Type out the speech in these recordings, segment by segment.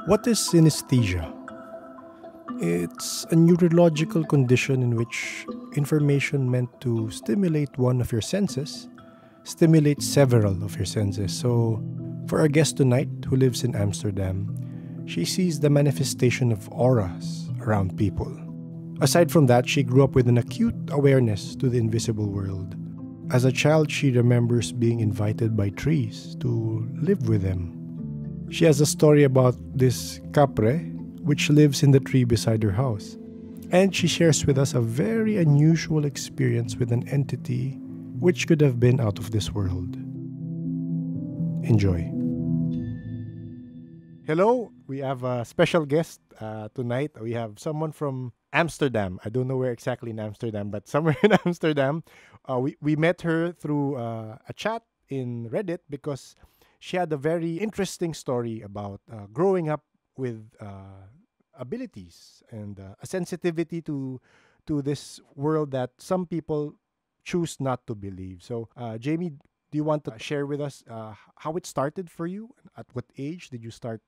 What is synesthesia? It's a neurological condition in which information meant to stimulate one of your senses stimulates several of your senses. So, for our guest tonight who lives in Amsterdam, she sees the manifestation of auras around people. Aside from that, she grew up with an acute awareness to the invisible world. As a child, she remembers being invited by trees to live with them. She has a story about this capre, which lives in the tree beside her house. And she shares with us a very unusual experience with an entity which could have been out of this world. Enjoy. Hello, we have a special guest tonight. We have someone from Amsterdam. I don't know where exactly in Amsterdam, but somewhere in Amsterdam. We met her through a chat in Reddit because she had a very interesting story about growing up with abilities and a sensitivity to this world that some people choose not to believe. So, Jamie, do you want to share with us how it started for you? At what age did you start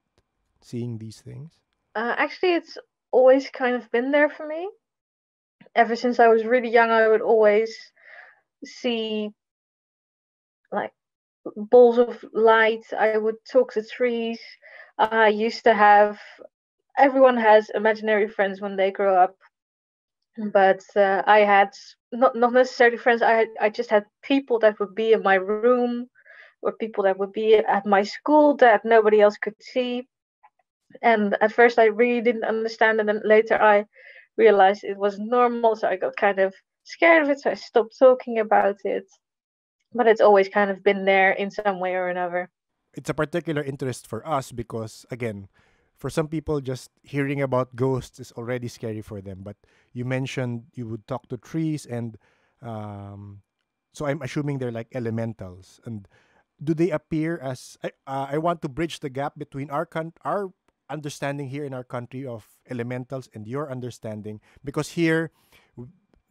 seeing these things? Actually, it's always kind of been there for me. Ever since I was really young, I would always see like balls of light. I would talk to trees. I used to have, everyone has imaginary friends when they grow up, but I had not necessarily friends. I just had people that would be in my room, or people that would be at my school that nobody else could see. And at first, I really didn't understand, and then later I realized it was normal. So I got kind of scared of it, so I stopped talking about it. But it's always kind of been there in some way or another. It's a particular interest for us because, again, for some people, just hearing about ghosts is already scary for them. But you mentioned you would talk to trees, and so I'm assuming they're like elementals. And do they appear as? I want to bridge the gap between our understanding here in our country of elementals and your understanding, because here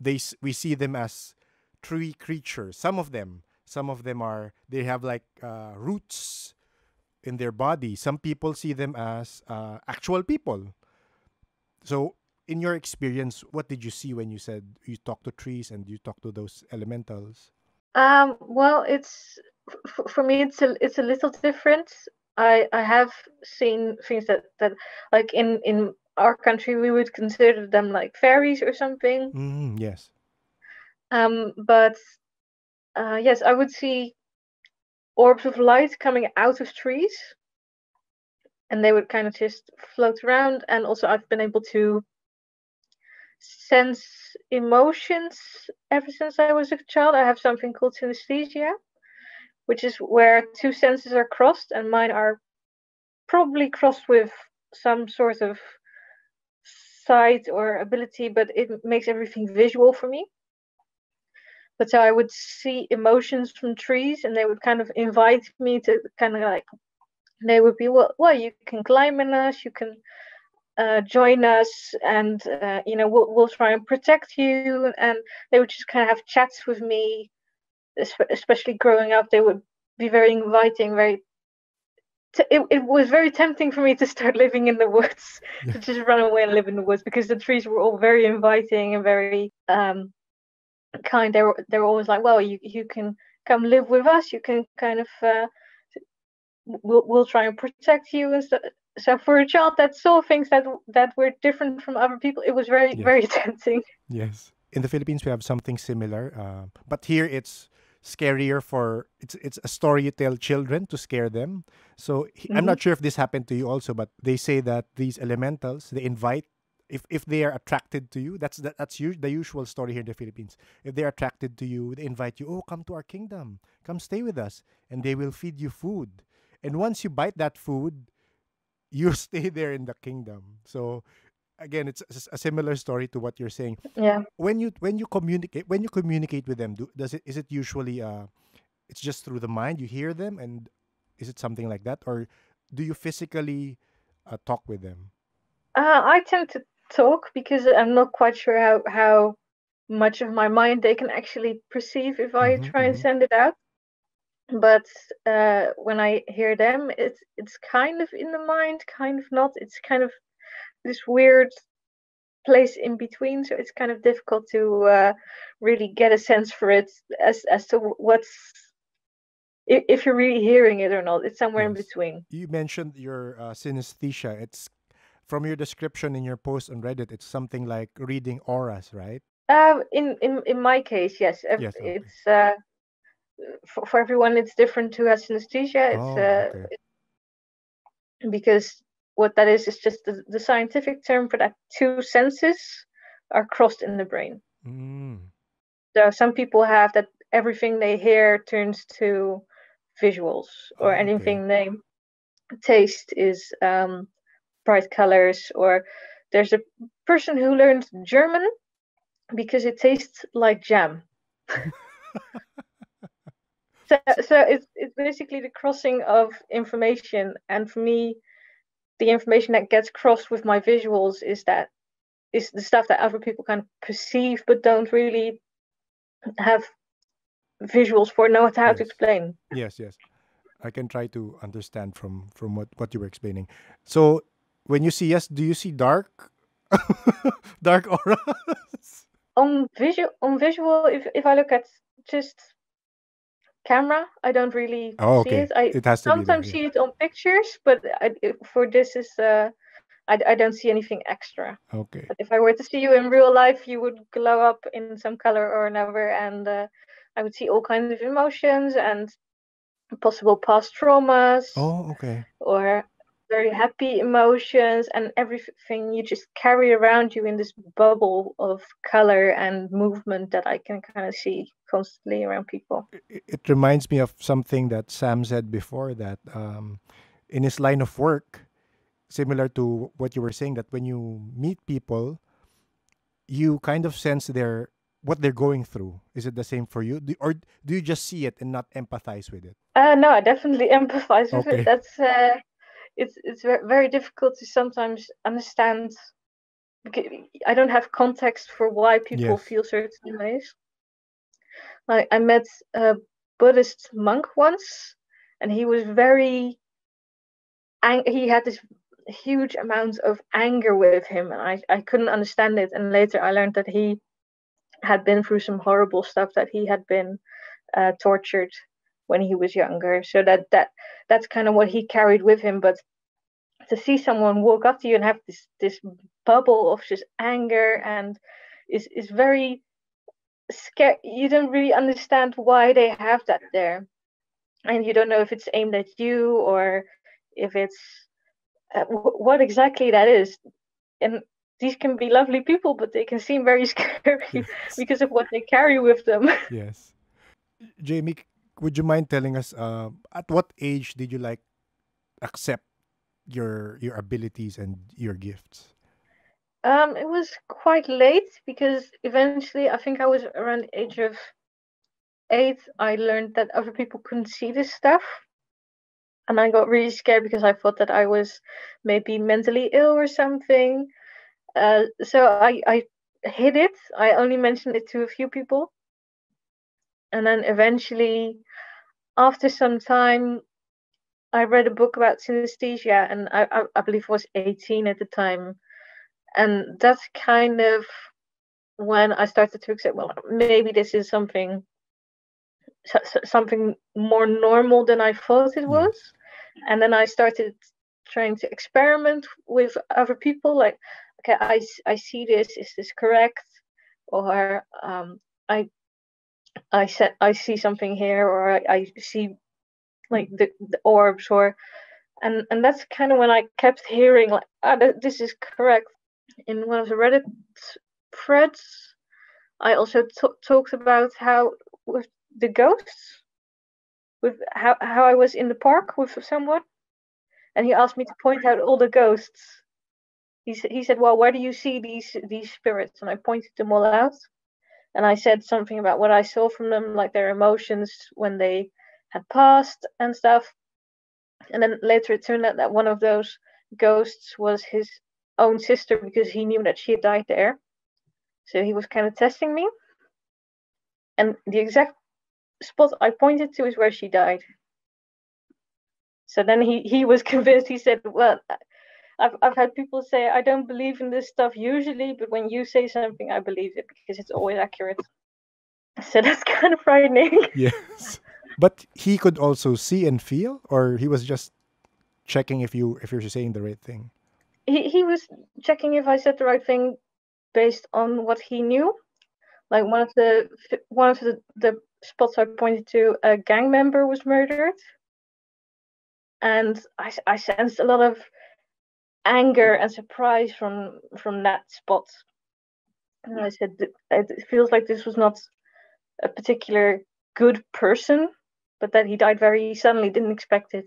we see them as tree creatures. Some of them are, they have like roots in their body. Some people see them as actual people. So, in your experience, what did you see when you said you talk to trees and you talk to those elementals? Well, it's for me. It's a little different. I have seen things that like in our country we would consider them like fairies or something. Yes. But yes, I would see orbs of light coming out of trees, and they would kind of just float around. And also, I've been able to sense emotions ever since I was a child. I have something called synesthesia, which is where two senses are crossed, and mine are probably crossed with some sort of sight or ability, but it makes everything visual for me. But so I would see emotions from trees, and they would kind of invite me to kind of like, they would be, well, you can climb in us, you can join us, and we'll try and protect you. And they would just kind of have chats with me, especially growing up. They would be very inviting, it was very tempting for me to start living in the woods, to just run away and live in the woods, because the trees were all very inviting and very kind. They were always like, well, you can come live with us, you can kind of we'll try and protect you. And so for a child that saw things that were different from other people, it was very Yes. very tempting. Yes. In the Philippines, we have something similar, but here it's scarier for it's a story you tell children to scare them. So I'm not sure if this happened to you also, but they say that these elementals, they invite, if they are attracted to you, the usual story here in the Philippines. If they're attracted to you, they invite you, oh, come to our kingdom, come stay with us, and they will feed you food. And once you bite that food, you stay there in the kingdom. So again, it's a similar story to what you're saying. Yeah. When you communicate with them, is it usually it's just through the mind, you hear them, and is it something like that, or do you physically talk with them? I tend to talk because I'm not quite sure how much of my mind they can actually perceive if I try and send it out. But when I hear them, it's kind of in the mind, kind of not. It's kind of this weird place in between, so it's kind of difficult to really get a sense for it as to what's if you're really hearing it or not. It's somewhere in Yes. between. You mentioned your synesthesia. It's from your description in your post on Reddit. It's something like reading auras, right? In my case, yes. Yes. Okay. It's for everyone it's different who has synesthesia. It's Oh, okay. because what that is just the scientific term for that two senses are crossed in the brain. Mm. So some people have that everything they hear turns to visuals, or Oh, okay. anything they taste is bright colors. Or there's a person who learned German because it tastes like jam. So it's basically the crossing of information, and for me, the information that gets crossed with my visuals is the stuff that other people kind of perceive but don't really have visuals for, know how to Yes. explain. Yes. Yes. I can try to understand from what you were explaining. So when you see, yes, do you see dark dark auras? On visual, if I look at just camera, I don't really Oh, see okay. it. I It has to be there. sometimes Yeah. see it on pictures, but for this is I don't see anything extra. Okay. But if I were to see you in real life, you would glow up in some color or another, and I would see all kinds of emotions and possible past traumas, Oh, okay. or very happy emotions, and everything you just carry around you in this bubble of color and movement that I can kind of see constantly around people. It reminds me of something that Sam said before that in his line of work, similar to what you were saying, that when you meet people, you kind of sense their what they're going through. Is it the same for you, or do you just see it and not empathize with it? No, I definitely empathize with it. Okay. That's it's very difficult to sometimes understand. Because I don't have context for why people Yes. feel certain ways. Like I met a Buddhist monk once, and he was very he had this huge amount of anger with him, and I couldn't understand it. And later I learned that he had been through some horrible stuff, that he had been tortured when he was younger. So that's kind of what he carried with him. But to see someone walk up to you and have this bubble of just anger and is very scary. You don't really understand why they have that there, and you don't know if it's aimed at you or if it's what exactly that is. And these can be lovely people, but they can seem very scary Yes. because of what they carry with them. Yes. Jamie, would you mind telling us at what age did you like accept your abilities and your gifts? It was quite late because eventually, I think I was around the age of 8. I learned that other people couldn't see this stuff, and I got really scared because I thought that I was maybe mentally ill or something. So I hid it. I only mentioned it to a few people, and then eventually, after some time, I read a book about synesthesia, and I believe I was 18 at the time, and that's kind of when I started to accept, well, maybe this is something more normal than I thought it was. Yes. And then I started trying to experiment with other people, like, okay, I see this, is this correct? Or I I see something here, or I see like the orbs, or and that's kind of when I kept hearing like, this is correct. In one of the Reddit threads, I also talked about how with the ghosts, with how I was in the park with someone, and he asked me to point out all the ghosts. He said, "Well, where do you see these spirits?" And I pointed them all out, and I said something about what I saw from them, like their emotions when they had passed and stuff. And then later it turned out that one of those ghosts was his own sister, because he knew that she had died there. So he was kind of testing me. And the exact spot I pointed to is where she died. So then he was convinced. He said, well, I've had people say I don't believe in this stuff usually, but when you say something, I believe it because it's always accurate. So that's kind of frightening. Yes. But he could also see and feel, or he was just checking if you're saying the right thing. He was checking if I said the right thing based on what he knew. Like one of the spots I pointed to, a gang member was murdered, and I sensed a lot of anger and surprise from that spot. And I said it feels like this was not a particular good person, but that he died very suddenly, didn't expect it.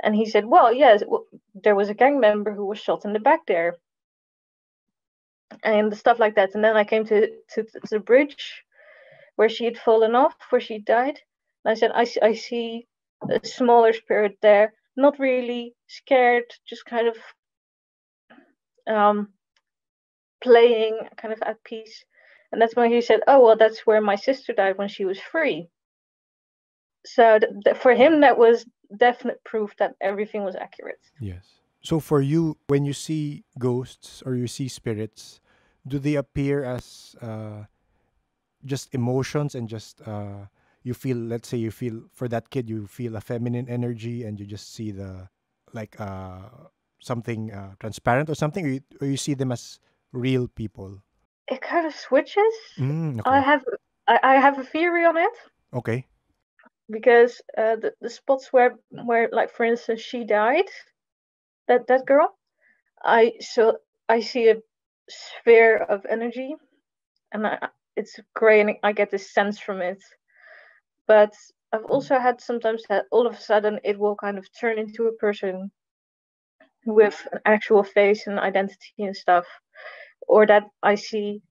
And he said, well, yes, there was a gang member who was shot in the back there, and stuff like that. And then I came to the bridge where she had fallen off, where she died. And I said, I see a smaller spirit there, not really scared, just kind of playing, kind of at peace. And that's when he said, oh, well, that's where my sister died when she was free. So for him, that was definite proof that everything was accurate. Yes. So for you, when you see ghosts or you see spirits, do they appear as just emotions and just you feel, let's say you feel for that kid, you feel a feminine energy and you just see the like something transparent or something, or you see them as real people? It kind of switches. Okay. I have a theory on it. Okay. Because the spots where like for instance she died, that girl, I see a sphere of energy, and it's gray, and I get this sense from it. But I've also had sometimes that all of a sudden it will kind of turn into a person with an actual face and identity and stuff, or that I see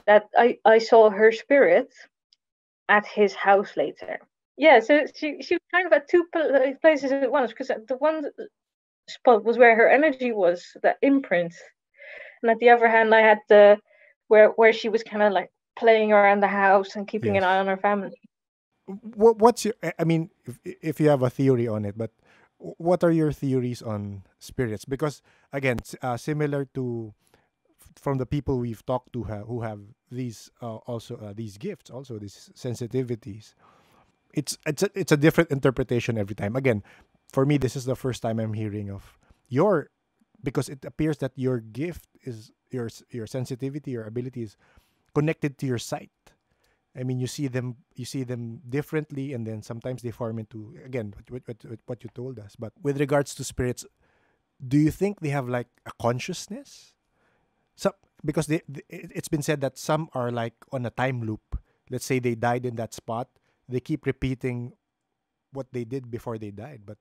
that I saw her spirit at his house later. Yeah, so she was kind of at two places at once, because the one spot was where her energy was, the imprint, and at the other hand, I had the where she was kind of like playing around the house and keeping an eye Yes. on her family. What's your? I mean, if you have a theory on it, but what are your theories on spirits? Because again, similar to from the people we've talked to who have these also these gifts, also these sensitivities. It's a different interpretation every time. Again, for me, this is the first time I'm hearing of your, because it appears that your gift is your sensitivity, your ability is connected to your sight. I mean, you see them differently, and then sometimes they form into again what you told us. But with regards to spirits, do you think they have like a consciousness? So because it's been said that some are like on a time loop. Let's say they died in that spot, they keep repeating what they did before they died. But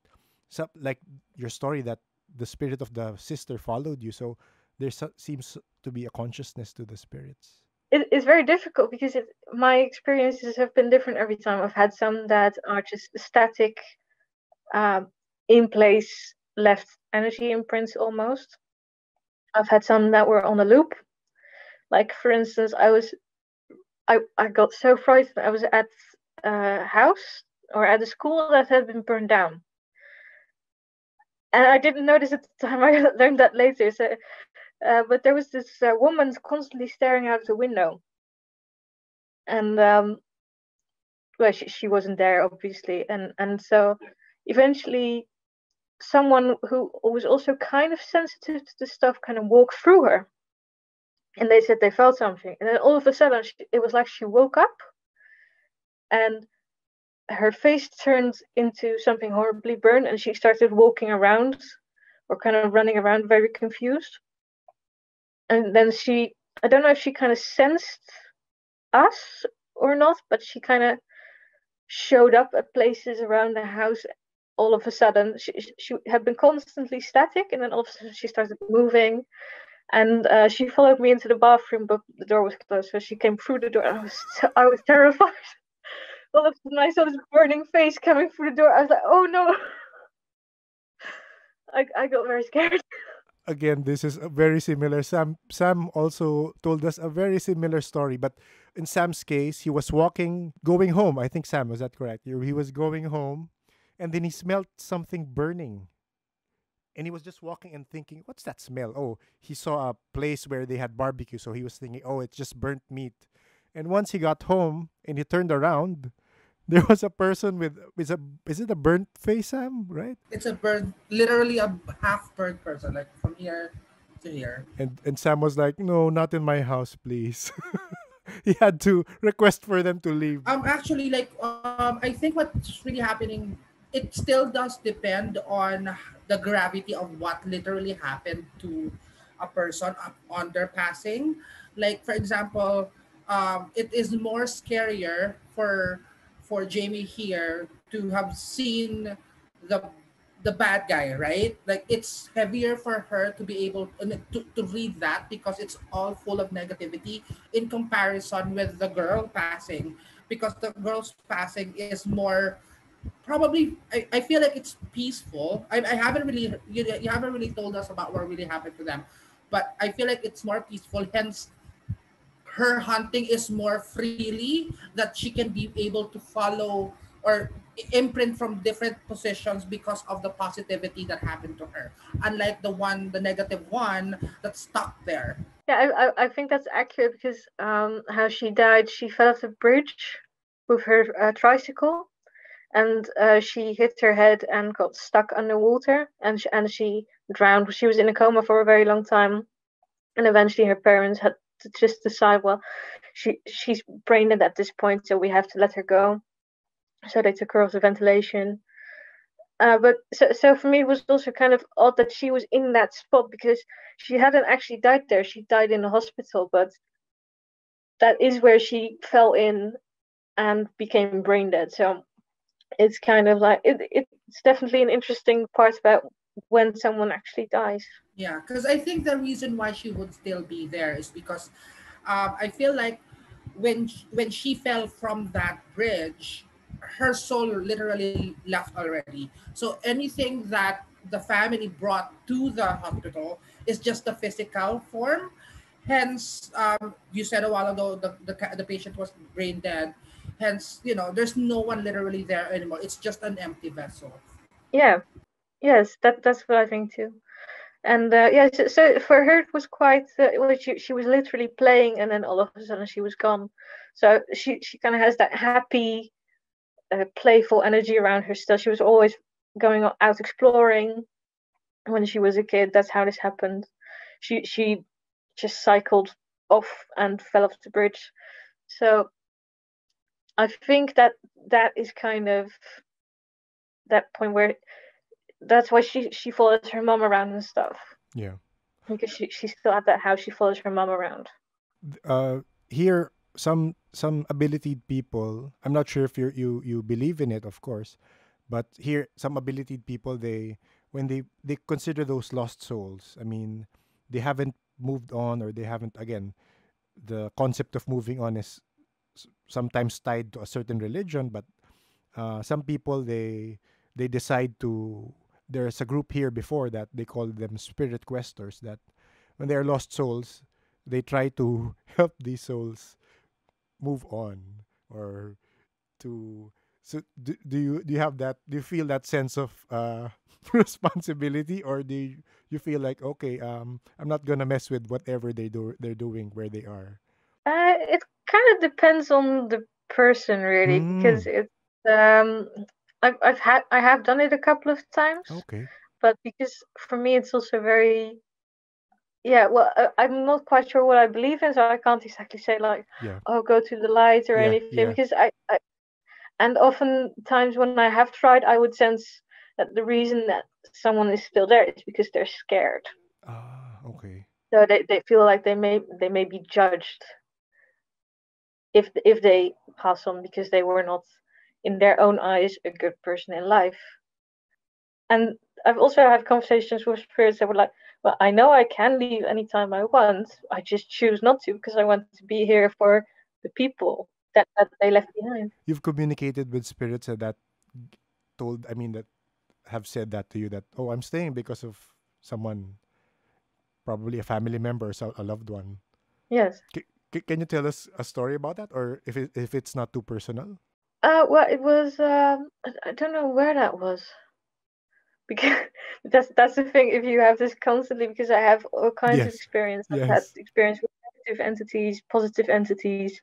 some, like your story, that the spirit of the sister followed you, so there seems to be a consciousness to the spirits. It's very difficult because my experiences have been different every time. I've had some that are just static, in place, left energy imprints almost. I've had some that were on a loop. Like for instance, I got so frightened. I was at a house or at a school that had been burned down, and I didn't notice at the time. I learned that later. So, but there was this woman constantly staring out of the window, and well, she wasn't there obviously, and so eventually someone who was also kind of sensitive to this stuff kind of walked through her, and they said they felt something, and then all of a sudden it was like she woke up, and her face turned into something horribly burned, and she started walking around or kind of running around very confused. And then I don't know if she kind of sensed us or not, but she kind of showed up at places around the house all of a sudden. She had been constantly static, and then all of a sudden she started moving, and she followed me into the bathroom, but the door was closed, so she came through the door, and I was terrified. All of a sudden I saw this burning face coming through the door. I was like, oh no. I got very scared. again, this is a very similar. Sam also told us a very similar story, but in Sam's case, he was walking, going home. I think Sam, was that correct? He was going home, and then he smelled something burning, and he was just walking and thinking, "What's that smell?" Oh, he saw a place where they had barbecue, so he was thinking, "Oh, it's just burnt meat." And once he got home and he turned around, there was a person with is it a burnt face, Sam? Right? It's a bird, literally a half bird person, like from here to here. And Sam was like, "No, not in my house, please." He had to request for them to leave. Actually, like, I think what's really happening, it still does depend on the gravity of what literally happened to a person on their passing. Like, for example, it is more scarier for Jamie here to have seen the the bad guy, right? Like, it's heavier for her to be able to read that because it's all full of negativity in comparison with the girl passing, because the girl's passing is more probably, I feel like it's peaceful. I haven't really, you haven't really told us about what really happened to them, but I feel like it's more peaceful, hence her hunting is more freely, that she can be able to follow or imprint from different positions because of the positivity that happened to her, unlike the negative one that's stuck there. Yeah, I think that's accurate because how she died, she fell off the bridge with her tricycle, and she hit her head and got stuck underwater, and she drowned. She was in a coma for a very long time, and eventually her parents had to just decide, well, she's brain dead at this point, so we have to let her go. So they took her off the ventilation. But so for me, it was also kind of odd that she was in that spot because she hadn't actually died there. She died in the hospital, but that is where she fell in and became brain dead. So it's kind of like it's definitely an interesting part about when someone actually dies. Yeah, because I think the reason why she would still be there is because I feel like when she fell from that bridge, her soul literally left already. So anything that the family brought to the hospital is just the physical form. Hence, you said a while ago the patient was brain dead. Hence, there's no one literally there anymore. It's just an empty vessel. Yeah, yes, that's what I think too. And yeah, so for her it was quite. She was literally playing, and then all of a sudden she was gone. So she kind of has that happy, playful energy around her still. She was always going out exploring when she was a kid. That's how this happened. She just cycled off and fell off the bridge. So I think that is kind of that point where that's why she follows her mom around and stuff, Yeah. because she's still at that house. She follows her mom around. Here, some abilitied people. I'm not sure if you believe in it, of course, but here some abilitied people, they when they consider those lost souls. I mean, they haven't moved on, or they haven't, again, the concept of moving on is sometimes tied to a certain religion, but some people, they decide to. There's a group here before that they call them spirit questers, that when they're lost souls, they try to help these souls move on, or to. So do you have that, do you feel that sense of responsibility, or you feel like, okay, I'm not gonna mess with whatever they're doing where they are? It kind of depends on the person, really, because Mm, it's um I have done it a couple of times, okay. but because for me it's also very. Yeah, well, I'm not quite sure what I believe in, so I can't exactly say like, Yeah. oh, go to the light or Yeah. anything, Yeah. because and oftentimes when I have tried, I would sense that the reason that someone is still there is because they're scared. Okay. So they feel like they may be judged if they pass on because they were not, in their own eyes, a good person in life. And I've also had conversations with spirits that were like, well, I know I can leave anytime I want. I just choose not to because I want to be here for the people that they left behind. You've communicated with spirits that told, I mean, that have said that to you, that, oh, I'm staying because of someone, probably a family member or a loved one. Yes. Can you tell us a story about that, or if it's not too personal? Well, it was. I don't know where that was because that's the thing. If you have this constantly, because I have all kinds of Yes, experience. I've had yes, experience with negative entities, positive entities,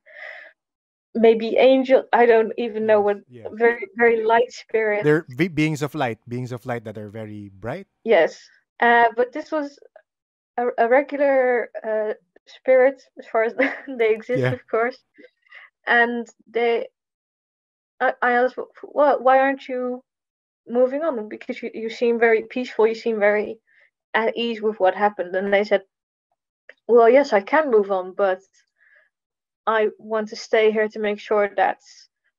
maybe angel. I don't even know yes, what. yes. Very very light spirit. They're beings of light that are very bright. Yes. But this was a regular spirit, as far as they exist, Yeah. of course. And I asked, well, why aren't you moving on? Because you seem very peaceful. You seem very at ease with what happened. And they said, well, yes, I can move on, but I want to stay here to make sure that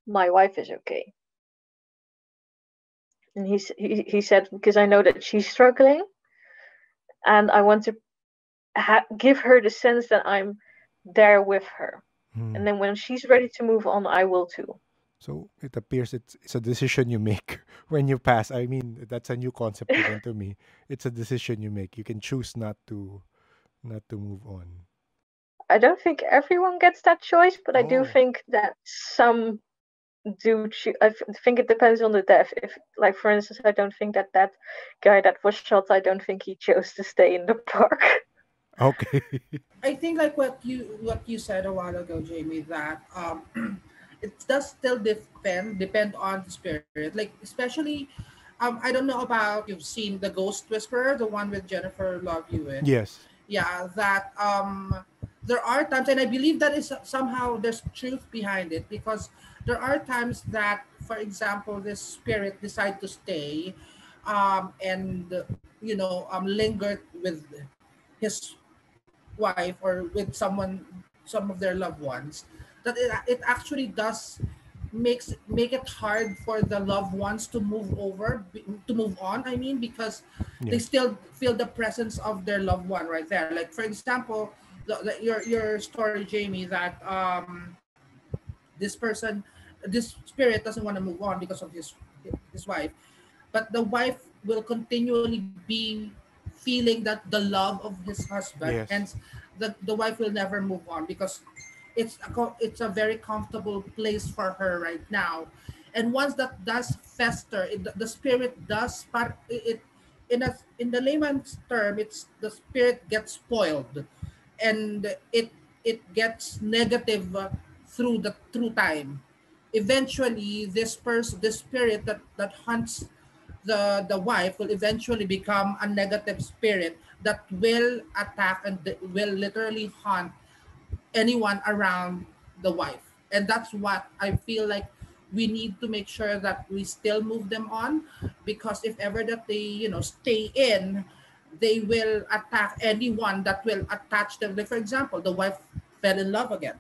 my wife is okay. And he said, because I know that she's struggling, and I want to give her the sense that I'm there with her. Hmm. And then when she's ready to move on, I will too. So it appears it's a decision you make when you pass. I mean, that's a new concept again to me. It's a decision you make. You can choose not to move on. I don't think everyone gets that choice, but I do Oh, think that some do. Think it depends on the death. If, like, for instance, I don't think that that guy that was shot, I don't think he chose to stay in the park. okay. I think like what you said a while ago, Jamie, that it does still depend on the spirit. Like especially, I don't know about you've seen the Ghost Whisperer, the one with Jennifer Love Hewitt. Yes. Yeah, that there are times, and I believe that is somehow there's truth behind it because there are times that, for example, this spirit decide to stay, and lingered with his wife or with some of their loved ones, that it actually does make it hard for the loved ones to move on, I mean, because they Yes. still feel the presence of their loved one right there. Like for example, your story, Jamie, that this person, this spirit doesn't want to move on because of his wife, but the wife will continually be feeling that the love of his husband, Yes. hence the wife will never move on because it's a very comfortable place for her right now. And once that does fester, the spirit does in the layman's term, it's the spirit gets spoiled, and it gets negative through time. Eventually this spirit that hunts the wife will eventually become a negative spirit that will attack and will literally hunt anyone around the wife. And that's what I feel like we need to make sure that we still move them on, because if ever that they stay in, they will attack anyone that will attach them. Like for example, the wife fell in love again.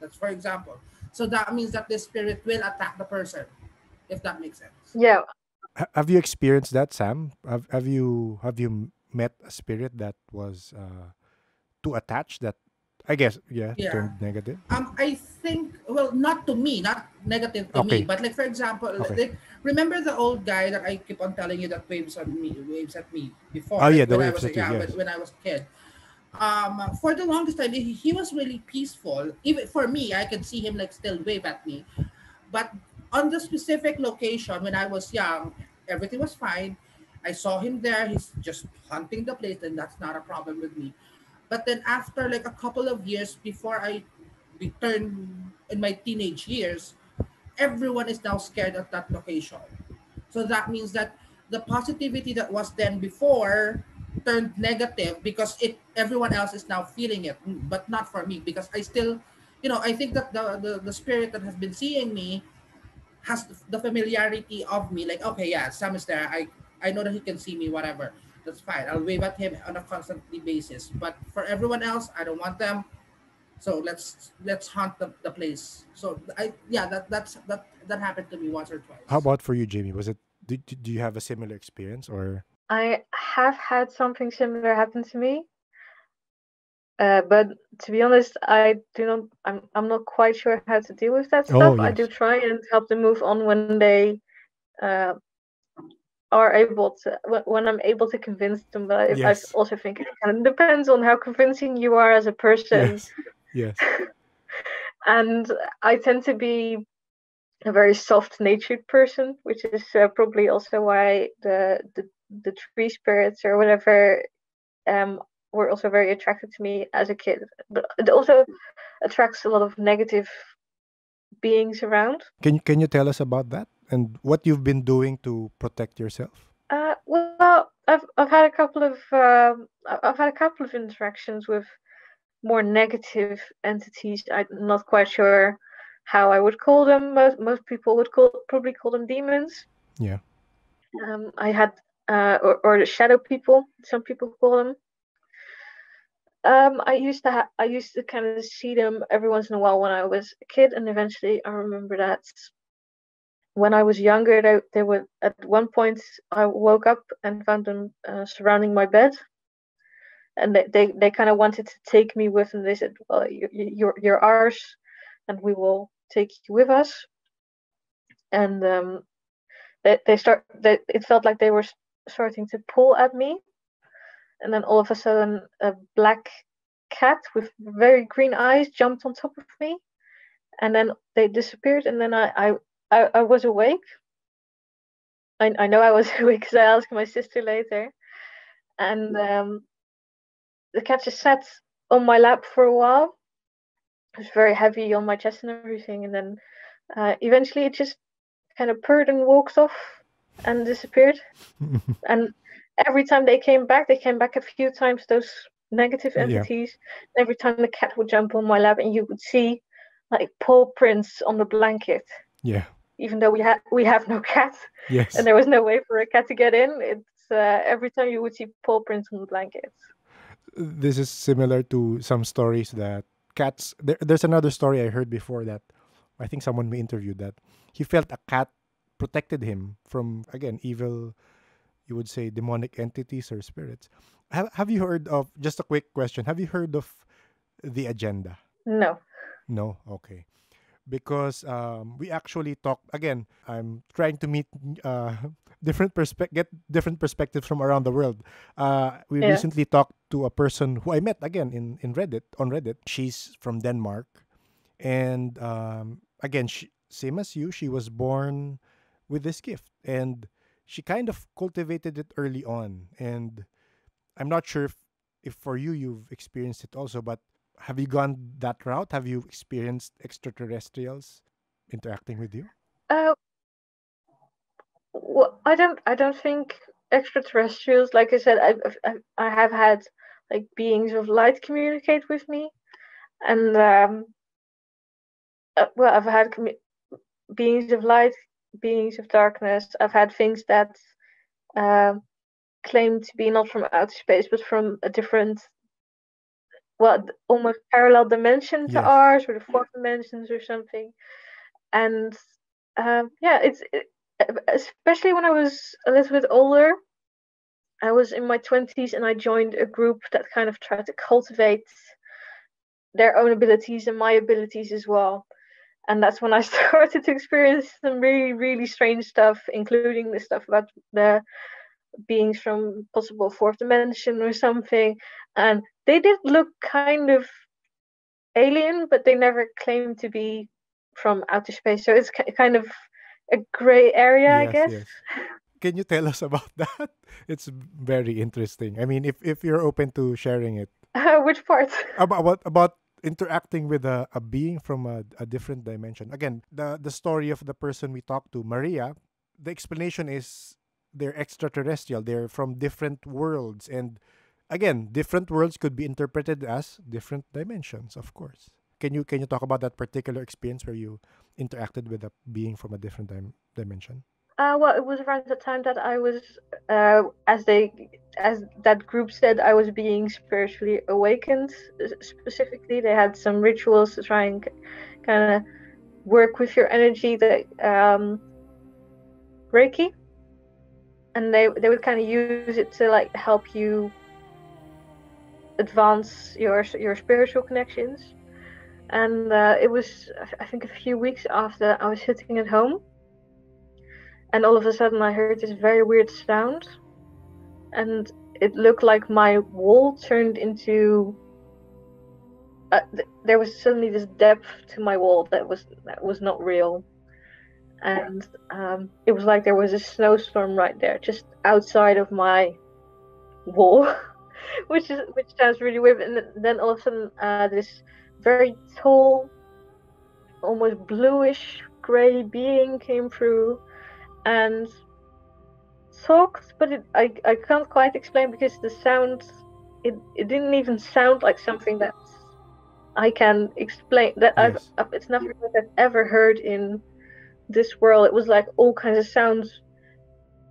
That's for example. So that means that the spirit will attack the person, if that makes sense. Yeah, Have you experienced that, Sam? Have you met a spirit that was too attached that I guess yeah Yeah. turned negative? I think, well, not to me, not negative to me, Okay. but like for example, Okay. like remember the old guy that I keep on telling you that waves at me before, Oh like yeah, the when I waves was at you. Yes. when I was a kid. For the longest time, he was really peaceful. Even for me, I could see him like still wave at me, but on the specific location when I was young, everything was fine. I saw him there. He's just hunting the place, and that's not a problem with me. But then after like a couple of years before I returned in my teenage years, everyone is now scared at that location. So that means that the positivity that was then before turned negative because it everyone else is now feeling it, but not for me because I still, I think that the spirit that has been seeing me has the familiarity of me. Like, okay, yeah, Sam is there. I know that he can see me. Whatever, that's fine. I'll wave at him on a constantly basis. But for everyone else, I don't want them. So let's hunt the place. So that happened to me once or How twice. about for you, Jamie? Was it? Do you have a similar experience or? I have had something similar happen to me. But to be honest, I do not. I'm not quite sure how to deal with that stuff. Oh I do yes. try and help them move on when they uh, are able to, when I'm able to convince them. But I Yes. also think it kind of depends on how convincing you are as a person. Yes. Yes. And I tend to be a very soft-natured person, which is probably also why the tree spirits or whatever were also very attracted to me as a kid. But it also attracts a lot of negative beings around. Can you tell us about that and what you've been doing to protect yourself? Well, I've had a couple of I've had a couple of interactions with more negative entities. I'm not quite sure how I would call them. Most people would probably call them demons. Yeah. I had or the shadow people. Some people call them. I used to kind of see them every once in a while when I was a kid, and eventually I remember that when I was younger, they were at one point I woke up and found them surrounding my bed, and they kind of wanted to take me with them. They said, "Well, you're ours, and we will take you with us." And it felt like they were starting to pull at me, and then all of a sudden a black cat with very green eyes jumped on top of me, and then they disappeared, and then I was awake. I know I was awake because I asked my sister later, and the cat just sat on my lap for a while. It was very heavy on my chest and everything, and then eventually it just kind of purred and walked off and disappeared. And every time they came back a few times, those negative Yeah. entities. Every time the cat would jump on my lap, and you would see like paw prints on the blanket. Yeah. Even though we have no cat, Yes. and there was no way for a cat to get in, it's every time you would see paw prints on the blankets. This is similar to some stories that cats. There's another story I heard before that I think someone we interviewed that he felt a cat protected him from, again, evil, you would say, demonic entities or spirits. Have you heard of, just a quick question, have you heard of The Agenda? No. No? Okay. Because we actually talk, again, I'm trying to meet get different perspectives from around the world. We Yeah. recently talked to a person who I met again in Reddit, on Reddit. She's from Denmark, and again, same as you, she was born with this gift, and she kind of cultivated it early on. And I'm not sure if for you you've experienced it also, but have you gone that route? Have you experienced extraterrestrials interacting with you? Well, I don't think extraterrestrials. Like I said, I have had like beings of light communicate with me, and well, I've had beings of light, beings of darkness. I've had things that claim to be not from outer space, but from a different, well, almost parallel dimension to Yes. ours, or the fourth dimensions or something. And yeah, especially when I was a little bit older. I was in my 20s and I joined a group that kind of tried to cultivate their own abilities and my abilities as well. And that's when I started to experience some really, really strange stuff, including the stuff about the beings from possible fourth dimension or something. And they did look kind of alien, but they never claimed to be from outer space. So it's kind of a gray area, I Yes, guess. yes. Can you tell us about that? It's very interesting. I mean, if you're open to sharing it. Which part? About interacting with a being from a different dimension. Again, the story of the person we talked to, Maria, the explanation is they're extraterrestrial. They're from different worlds. And again, different worlds could be interpreted as different dimensions, of course. Can you talk about that particular experience where you interacted with a being from a different dimension? Well, it was around the time that I was, as that group said, I was being spiritually awakened. Specifically, they had some rituals to try and kind of work with your energy, that Reiki, and they would kind of use it to like help you advance your spiritual connections. And it was, I think, a few weeks after I was sitting at home. and all of a sudden I heard this very weird sound, and it looked like my wall turned into there was suddenly this depth to my wall that was not real, and it was like there was a snowstorm right there, just outside of my wall, which sounds really weird. And then all of a sudden, this very tall, almost bluish gray being came through and talked, but I can't quite explain because the sound it didn't even sound like something that I can explain. That Yes. it's nothing that I've ever heard in this world. It was like all kinds of sounds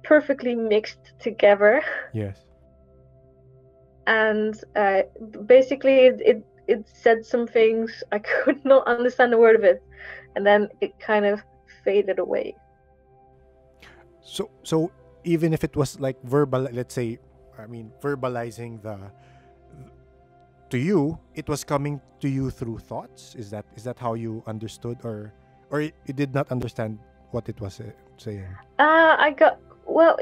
perfectly mixed together, Yes. and basically it said some things I could not understand a word of it, and then it kind of faded away. So even if it was like verbal, let's say, I mean, verbalizing to you, it was coming to you through thoughts. Is that how you understood, or you did not understand what it was saying? I got well.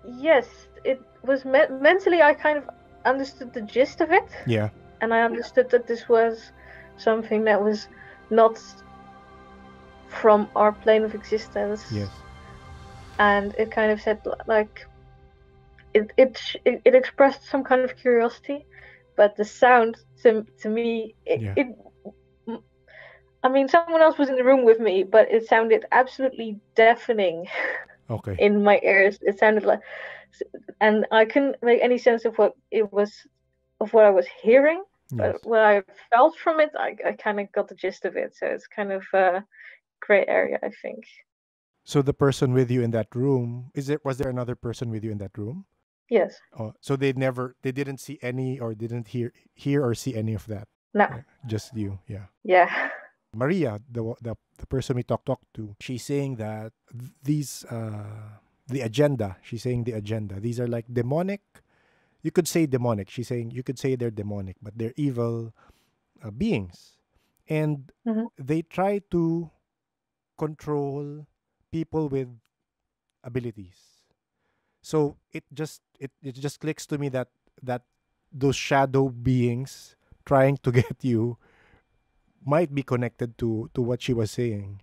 Yes, it was mentally. I kind of understood the gist of it, Yeah. and I understood that this was something that was not from our plane of existence. Yes. And it kind of said like it expressed some kind of curiosity, but the sound to me Yeah. I mean, someone else was in the room with me, but it sounded absolutely deafening Okay. in my ears. It sounded like, and I couldn't make any sense of what it was, of what I was hearing. Yes. But what I felt from it, I kind of got the gist of it. So it's kind of a gray area, I think. So the person with you in that room, was there another person with you in that room? Yes. Oh, so they didn't see any, or didn't hear or see any of that. No. Just you. Yeah. Yeah. Maria, the person we talked to, she's saying that these the agenda. She's saying the agenda. These are like demonic. You could say demonic. She's saying you could say they're demonic, but they're evil beings, and Mhm. they try to control people with abilities. So it just clicks to me that those shadow beings trying to get you might be connected to what she was saying,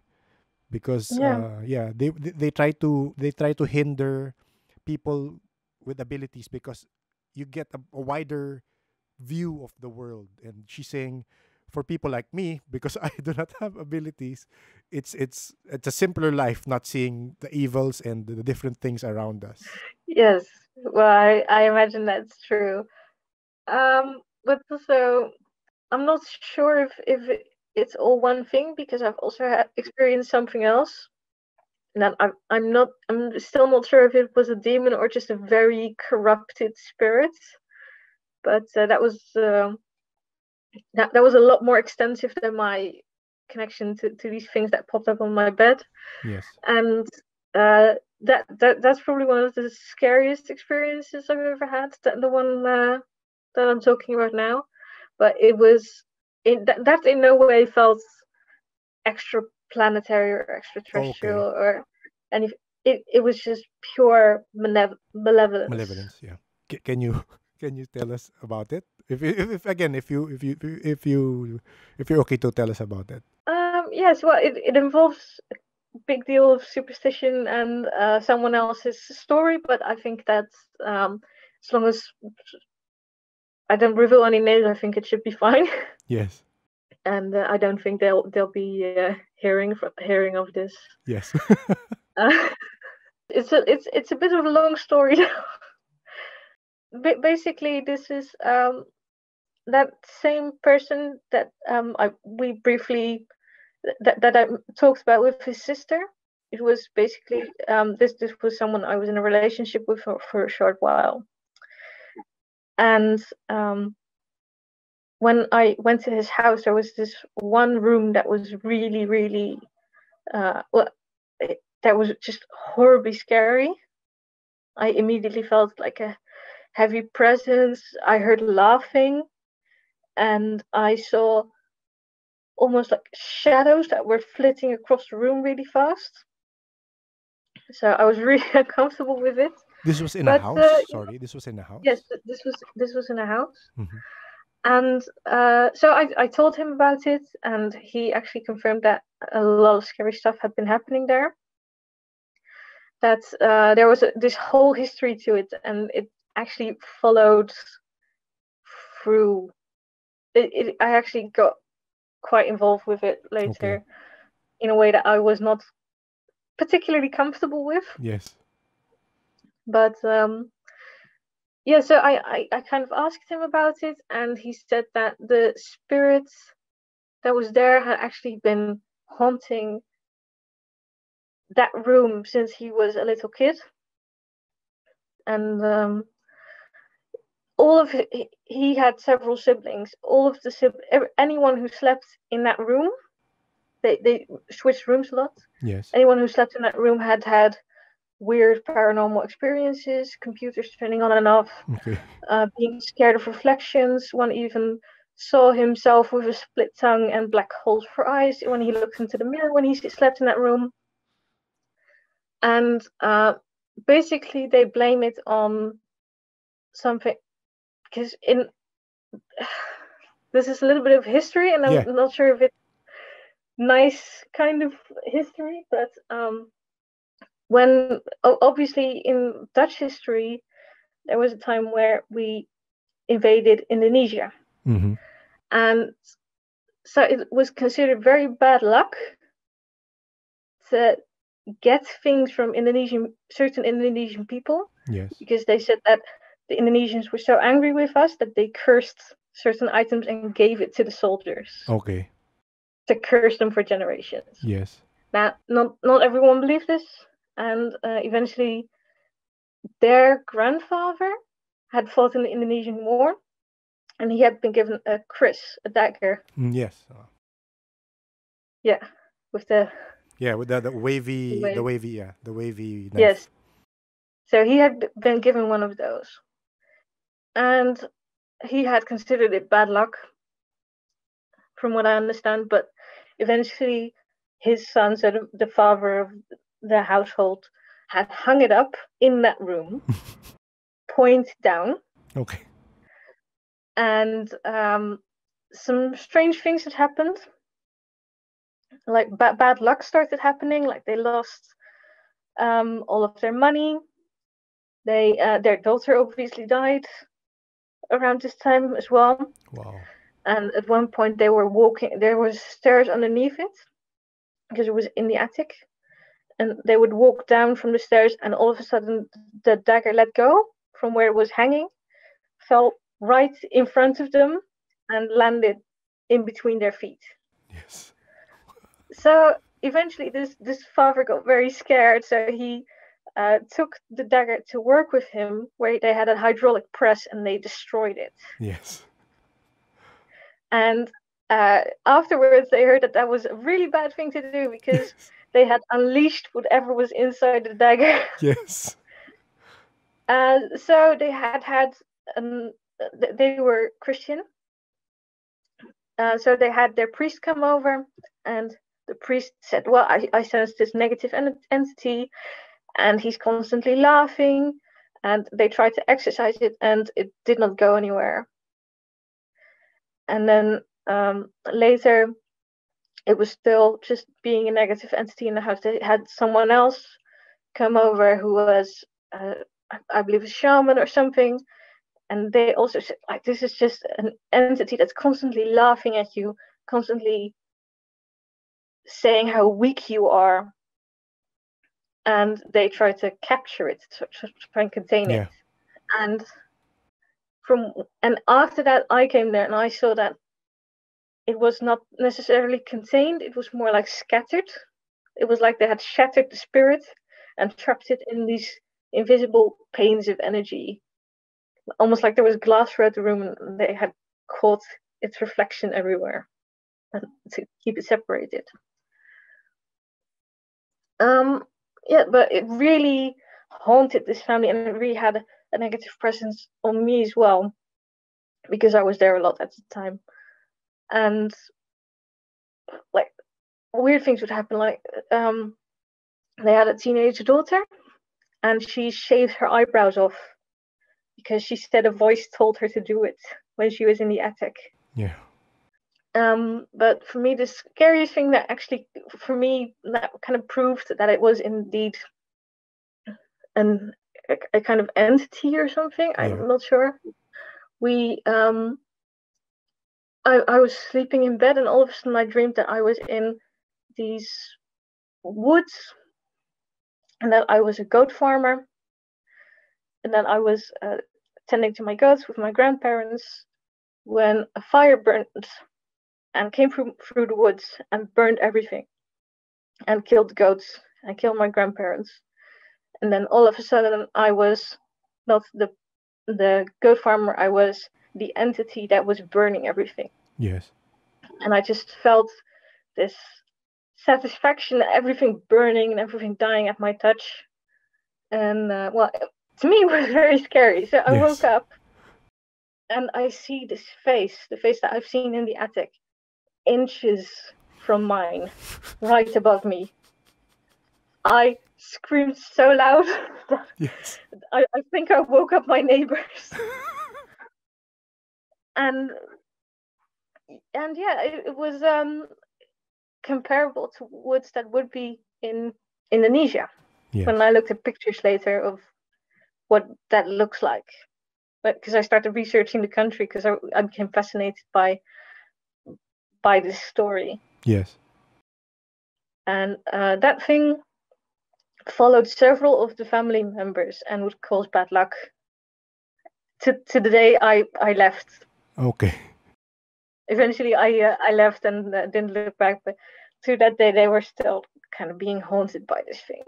because Yeah. they try to hinder people with abilities, because you get a wider view of the world. And she's saying, for people like me, because I do not have abilities, it's a simpler life, not seeing the evils and the different things around us. Yes. Well, I imagine that's true. But also, I'm not sure if it's all one thing, because I've also experienced something else. And I'm still not sure if it was a demon or just a very corrupted spirit. But that was a lot more extensive than my connection to these things that popped up on my bed. Yes. And that's probably one of the scariest experiences I've ever had. The one that I'm talking about now, but it was that in no way felt extraplanetary or extraterrestrial, Okay. or and it was just pure malevolence. Malevolence. Yeah. Can you can you tell us about it? If again, if you're okay to tell us about it. Yes, well, it involves a big deal of superstition and someone else's story, but I think that's as long as I don't reveal any names, I think it should be fine. Yes. And I don't think they'll be hearing of this. Yes. Uh, it's a bit of a long story. Basically, this is that same person that we briefly that I talked about with his sister. It was basically this was someone I was in a relationship with for a short while, and when I went to his house, there was this one room that was really, really that was just horribly scary. I immediately felt like a heavy presence. I heard laughing, and I saw almost like shadows that were flitting across the room really fast. So I was really uncomfortable with it. This was in a But house. Sorry, this was in a yes, house. this was in a house. Hmm. And so I told him about it, and he actually confirmed that a lot of scary stuff had been happening there. That there was this whole history to it, and it actually followed through. I actually got quite involved with it Okay. later in a way that I was not particularly comfortable with. Yes. But yeah, so I kind of asked him about it, and he said that the spirit that was there had actually been haunting that room since he was a little kid. And all of he had several siblings. All of anyone who slept in that room, they switched rooms a lot. Yes. Anyone who slept in that room had weird paranormal experiences, computers turning on and off, Okay. being scared of reflections. One even saw himself with a split tongue and black holes for eyes when he looked into the mirror when he slept in that room. And basically, they blame it on something, because in this is a little bit of history, and Yeah. I'm not sure if it's nice kind of history, but when obviously in Dutch history there was a time where we invaded Indonesia, Mm-hmm. and so it was considered very bad luck to get things from certain Indonesian people, Yes. because they said that the Indonesians were so angry with us that they cursed certain items and gave it to the soldiers Okay. to curse them for generations. Yes. Now, not everyone believed this, and eventually their grandfather had fought in the Indonesian War, and he had been given a kris, a dagger. Yes. Yeah, with the Yeah, with the wavy, wave. the wavy, yeah, the wavy knife. Yes. So he had been given one of those, and he had considered it bad luck, from what I understand. But eventually, his son, so the father of the household, had hung it up in that room, point down, Okay. and some strange things had happened. Like bad luck started happening. Like they lost all of their money. Their daughter obviously died around this time as well. Wow. And at one point they were walking. There was stairs underneath it because it was in the attic, and they would walk down from the stairs, and all of a sudden the dagger let go from where it was hanging, fell right in front of them, and landed in between their feet. Yes. So eventually this father got very scared, so he took the dagger to work with him, where they had a hydraulic press, and they destroyed it. Yes. And afterwards they heard that that was a really bad thing to do, because they had unleashed whatever was inside the dagger. Yes. So they they were Christian, so they had their priest come over, and the priest said, well, I sense this negative entity, and he's constantly laughing, and they tried to exercise it, and it did not go anywhere. And then later it was still just being a negative entity in the house. They had someone else come over who was I believe a shaman or something, and they also said, like, this is just an entity that's constantly laughing at you, constantly saying how weak you are, and they try to capture it, to try and contain Yeah. it. And after that I came there, and I saw that it was not necessarily contained, it was more like scattered. It was like they had shattered the spirit and trapped it in these invisible panes of energy, almost like there was glass throughout the room, and they had caught its reflection everywhere to keep it separated. Yeah, but it really haunted this family, and it really had a negative presence on me as well, because I was there a lot at the time. And like weird things would happen, like they had a teenage daughter, and she shaved her eyebrows off because she said a voice told her to do it when she was in the attic. Yeah. But for me, the scariest thing that actually, for me, that kind of proved that it was indeed a kind of entity or something. Yeah. I'm not sure. I was sleeping in bed, and all of a sudden I dreamed that I was in these woods, and that I was a goat farmer, and that I was tending to my goats with my grandparents when a fire burned and came through the woods and burned everything and killed the goats and killed my grandparents. And then all of a sudden I was not the goat farmer, I was the entity that was burning everything. Yes. And I just felt this satisfaction, everything burning and everything dying at my touch. And well, to me it was very scary. So I woke up and I see this face, the face that I've seen in the attic, inches from mine, right above me. I screamed so loud that Yes. I think I woke up my neighbors. and yeah, it was comparable to woods that would be in Indonesia. Yes. When I looked at pictures later of what that looks like, because I started researching the country because I became fascinated by this story. Yes. And that thing followed several of the family members and would cause bad luck. To the day I left. Okay. Eventually, I left and didn't look back. But to that day, they were still kind of being haunted by this thing.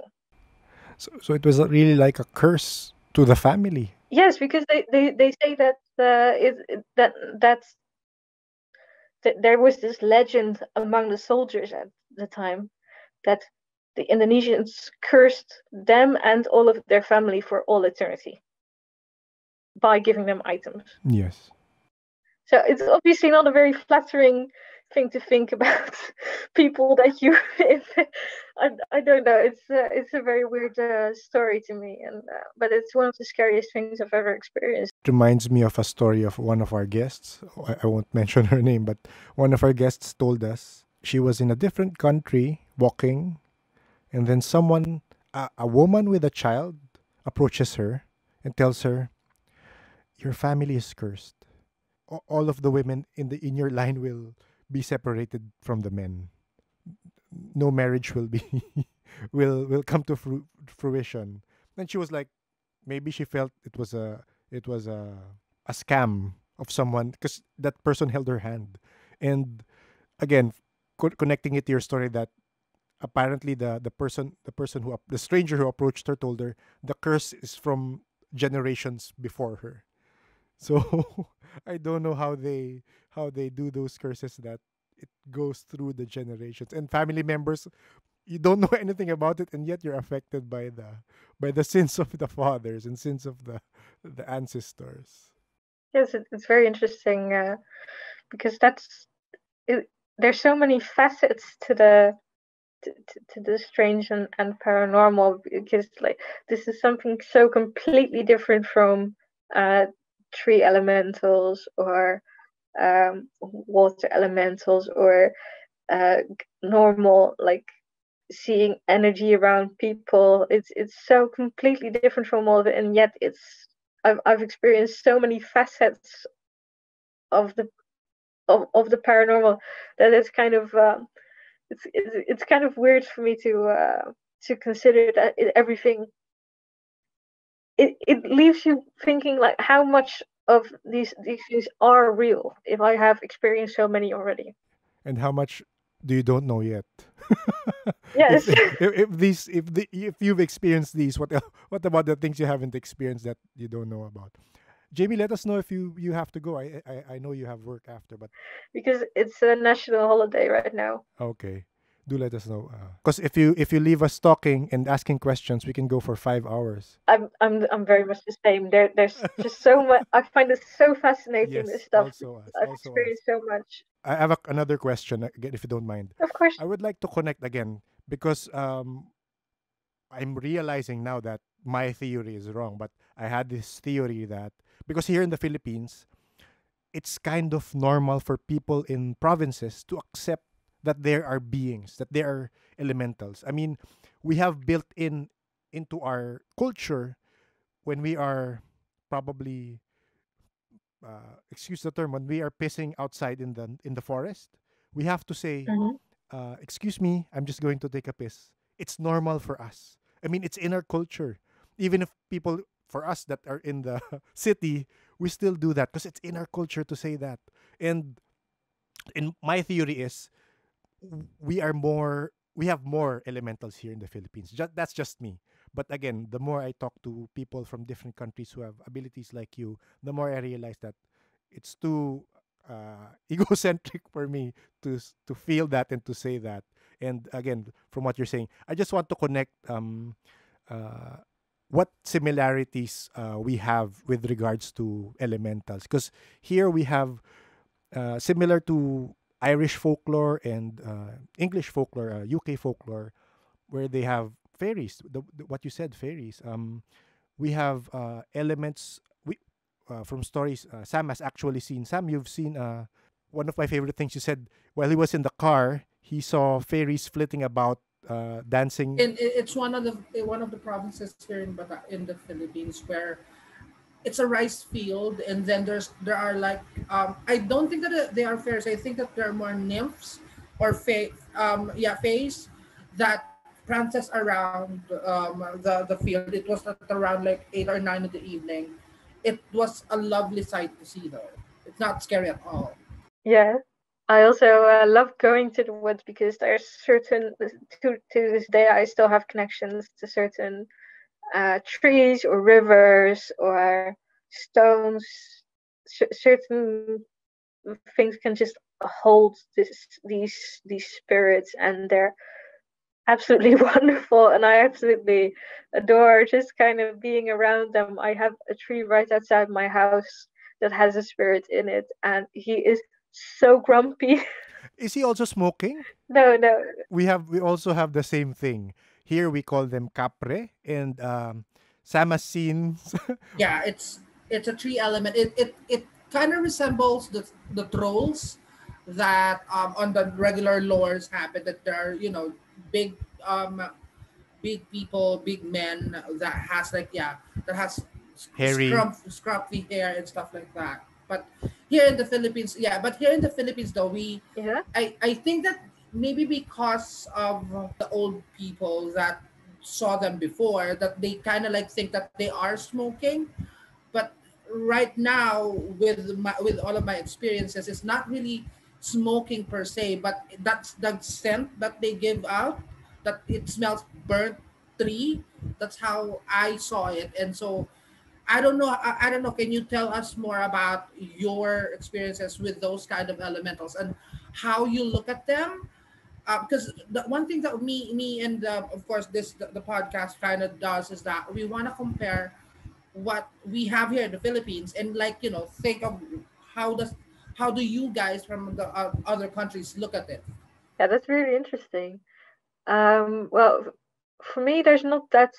So it was really like a curse to the family. Yes, because they say that there was this legend among the soldiers at the time that the Indonesians cursed them and all of their family for all eternity by giving them items. Yes. So it's obviously not a very flattering thing to think about people that you. I don't know. It's a very weird story to me, and but it's one of the scariest things I've ever experienced. It reminds me of a story of one of our guests. I won't mention her name, but one of our guests told us she was in a different country walking, and then someone, a woman with a child, approaches her and tells her, "Your family is cursed. All of the women in your line will be separated from the men. No marriage will be will come to fruition." And she was like, maybe she felt it was a scam of someone because that person held her hand. And again, connecting it to your story, that apparently the stranger who approached her told her the curse is from generations before her. So I don't know how they do those curses, that it goes through the generations and family members. You don't know anything about it, and yet you're affected by the sins of the fathers and sins of the ancestors. Yes, it's very interesting because there's so many facets to the strange and paranormal, because like this is something so completely different from tree elementals or water elementals or normal, like seeing energy around people. It's so completely different from all of it, and yet I've experienced so many facets of the paranormal that it's kind of it's kind of weird for me to consider that everything. It leaves you thinking like how much of these things are real if I have experienced so many already. And how much do you don't know yet? Yes. if you've experienced these, what about the things you haven't experienced that you don't know about? Jamie, let us know if you have to go. I know you have work after, but because it's a national holiday right now. Okay, do let us know. Because if you leave us talking and asking questions, we can go for 5 hours. I'm very much the same. There's just so much. I find it so fascinating, Yes, this stuff. also us. I've Also us. experienced so much. I have another question again, if you don't mind. Of course. I would like to connect again because I'm realizing now that my theory is wrong, but I had this theory that because here in the Philippines, it's kind of normal for people in provinces to accept that there are beings, that there are elementals. I mean, we have built in into our culture when we are probably excuse the term, when we are pissing outside in the forest, we have to say, Mhm. excuse me, I'm just going to take a piss. It's normal for us. I mean, it's in our culture. Even if people, for us that are in the city, we still do that because it's in our culture to say that. And in my theory is we have more elementals here in the Philippines. That's just me. But again, the more I talk to people from different countries who have abilities like you, the more I realize that it's too egocentric for me to feel that and to say that. And again, from what you're saying, I just want to connect uh, what similarities we have with regards to elementals. Because here we have similar to Irish folklore and English folklore, UK folklore, where they have fairies. What you said, fairies. We have elements. We from stories. Sam has actually seen. Sam, you've seen one of my favorite things. You said while he was in the car, he saw fairies flitting about, dancing. And it's one of the provinces here in the Philippines where it's a rice field, and then there are like I don't think that they are fairies. I think that there are more nymphs or fays that prances around the field. It was at around like 8 or 9 in the evening. It was a lovely sight to see though. It's not scary at all. Yeah. I also love going to the woods because there's certain to this day I still have connections to certain trees or rivers or stones. Certain things can just hold these spirits, and they're absolutely wonderful, and I absolutely adore just kind of being around them. I have a tree right outside my house that has a spirit in it, and he is so grumpy. Is he also smoking? No, no. We also have the same thing. Here we call them capre and Sam has seen. Yeah, it's a tree element. It kind of resembles the trolls that on the regular lores happen, that there are, big um big people, big men that has like, yeah, that has Harry. scruffy hair and stuff like that. But here in the Philippines, yeah, but here in the Philippines though, Yeah. I think that maybe because of the old people that saw them before, that they kind of like think that they are smoking. But right now, with all of my experiences, it's not really smoking per se, but that's the scent that they give out, that it smells burnt tree. That's how I saw it. And so I don't know, can you tell us more about your experiences with those kind of elementals and how you look at them? Because the one thing that me and of course the podcast kind of does is that we want to compare what we have here in the Philippines, and like, think of how does how do you guys from the other countries look at it? Yeah, that's really interesting. Well, for me, there's not that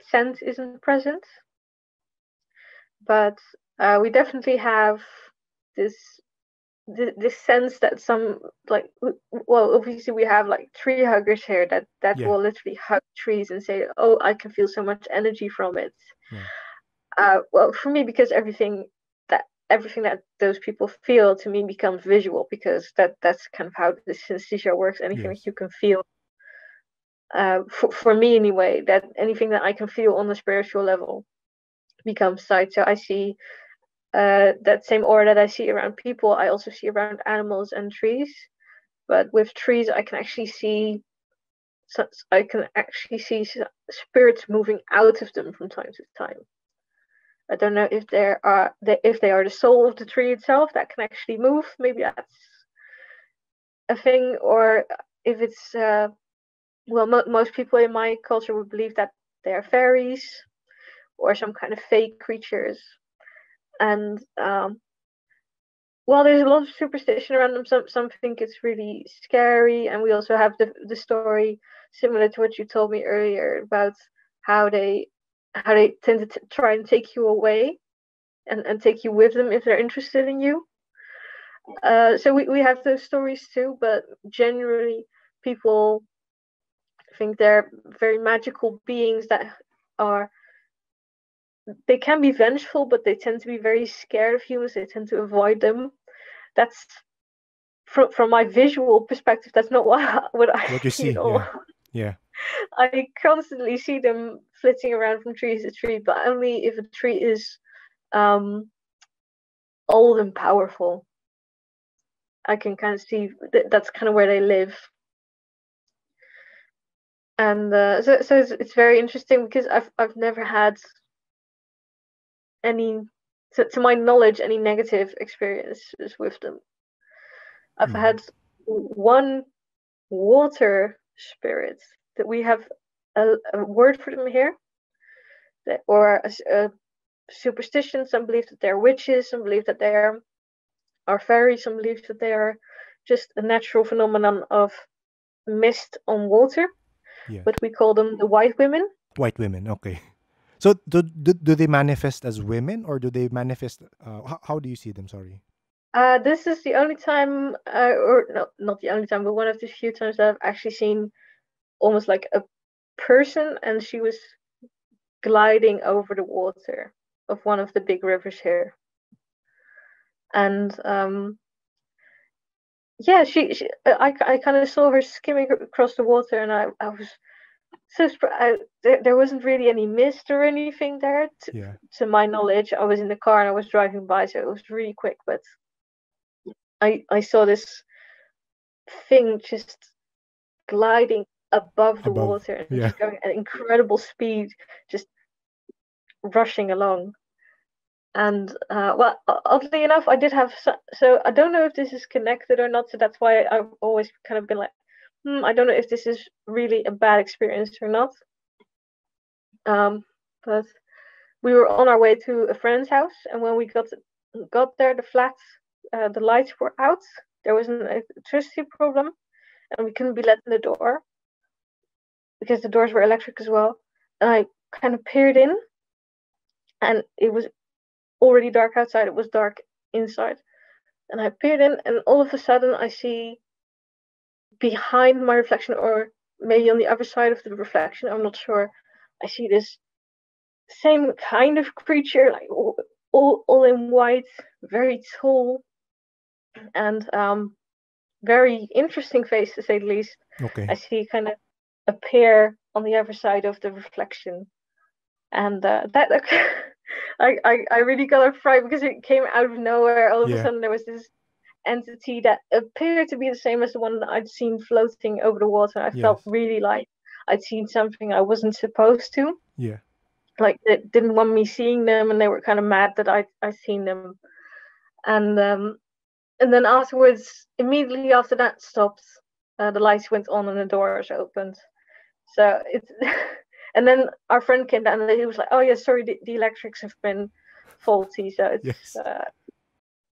sense isn't present, but we definitely have this this sense that some like well, obviously we have like tree huggers here that Yeah. will literally hug trees and say, oh, I can feel so much energy from it. Yeah. Well, for me, because everything that those people feel to me becomes visual, because that's kind of how the synesthesia works. Anything that Yes. you can feel, for me anyway, that anything that I can feel on the spiritual level becomes sight. So I see that same aura that I see around people, I also see around animals and trees. But with trees, I can actually see spirits moving out of them from time to time. I don't know if if they are the soul of the tree itself that can actually move. Maybe that's a thing, or if it's well, most people in my culture would believe that they are fairies or some kind of fake creatures. And well, there's a lot of superstition around them. Some think it's really scary, and we also have the story similar to what you told me earlier about how they tend to try and take you away and take you with them if they're interested in you. So we have those stories too, but generally people think they're very magical beings that are they can be vengeful, but they tend to be very scared of humans. They tend to avoid them. That's from my visual perspective. That's not what I What you see at see, all. yeah, yeah. I constantly see them flitting around from tree to tree, but only if a tree is um, old and powerful. I can kind of see that's kind of where they live, and so it's very interesting because I've never had any, to my knowledge, any negative experiences with them. I've Mm. had one water spirit that we have a word for them here, or a superstition. Some believe that they're witches. Some believe that they are fairies. Some believe that they are just a natural phenomenon of mist on water. Yeah. But we call them the white women. White women, okay. So do they manifest as women, or do they manifest? How do you see them? Sorry. This is the only time, or no, not the only time, but one of the few times that I've actually seen almost like a person, and she was gliding over the water of one of the big rivers here. And yeah, I kind of saw her skimming across the water, and I was so there wasn't really any mist or anything there. Yeah. To my knowledge, I was in the car and I was driving by, so it was really quick. But I saw this thing just gliding above the Above. water and Yeah. just going at incredible speed, just rushing along. And well, oddly enough, I did have so I don't know if this is connected or not. So that's why I've always kind of been like, I don't know if this is really a bad experience or not. But we were on our way to a friend's house, and when we got there, the flats, the lights were out. There was an electricity problem, and we couldn't be let in the door because the doors were electric as well. And I kind of peered in, and it was already dark outside. It was dark inside, and I peered in, and all of a sudden I see behind my reflection, or maybe on the other side of the reflection, I'm not sure. I see this same kind of creature, like all in white, very tall, and very interesting face to say the least. Okay. I see kind of appear on the other side of the reflection, and that I really got a fright because it came out of nowhere. All of a Yeah. sudden, there was this entity that appeared to be the same as the one that I'd seen floating over the water. I felt Yes. really like I'd seen something I wasn't supposed to. Yeah. Like they didn't want me seeing them, and they were kind of mad that I seen them. And then afterwards, immediately after that stopped, the lights went on and the doors opened. So it's and then our friend came down and he was like, "Oh yeah, sorry, the electrics have been faulty." So it's Yes.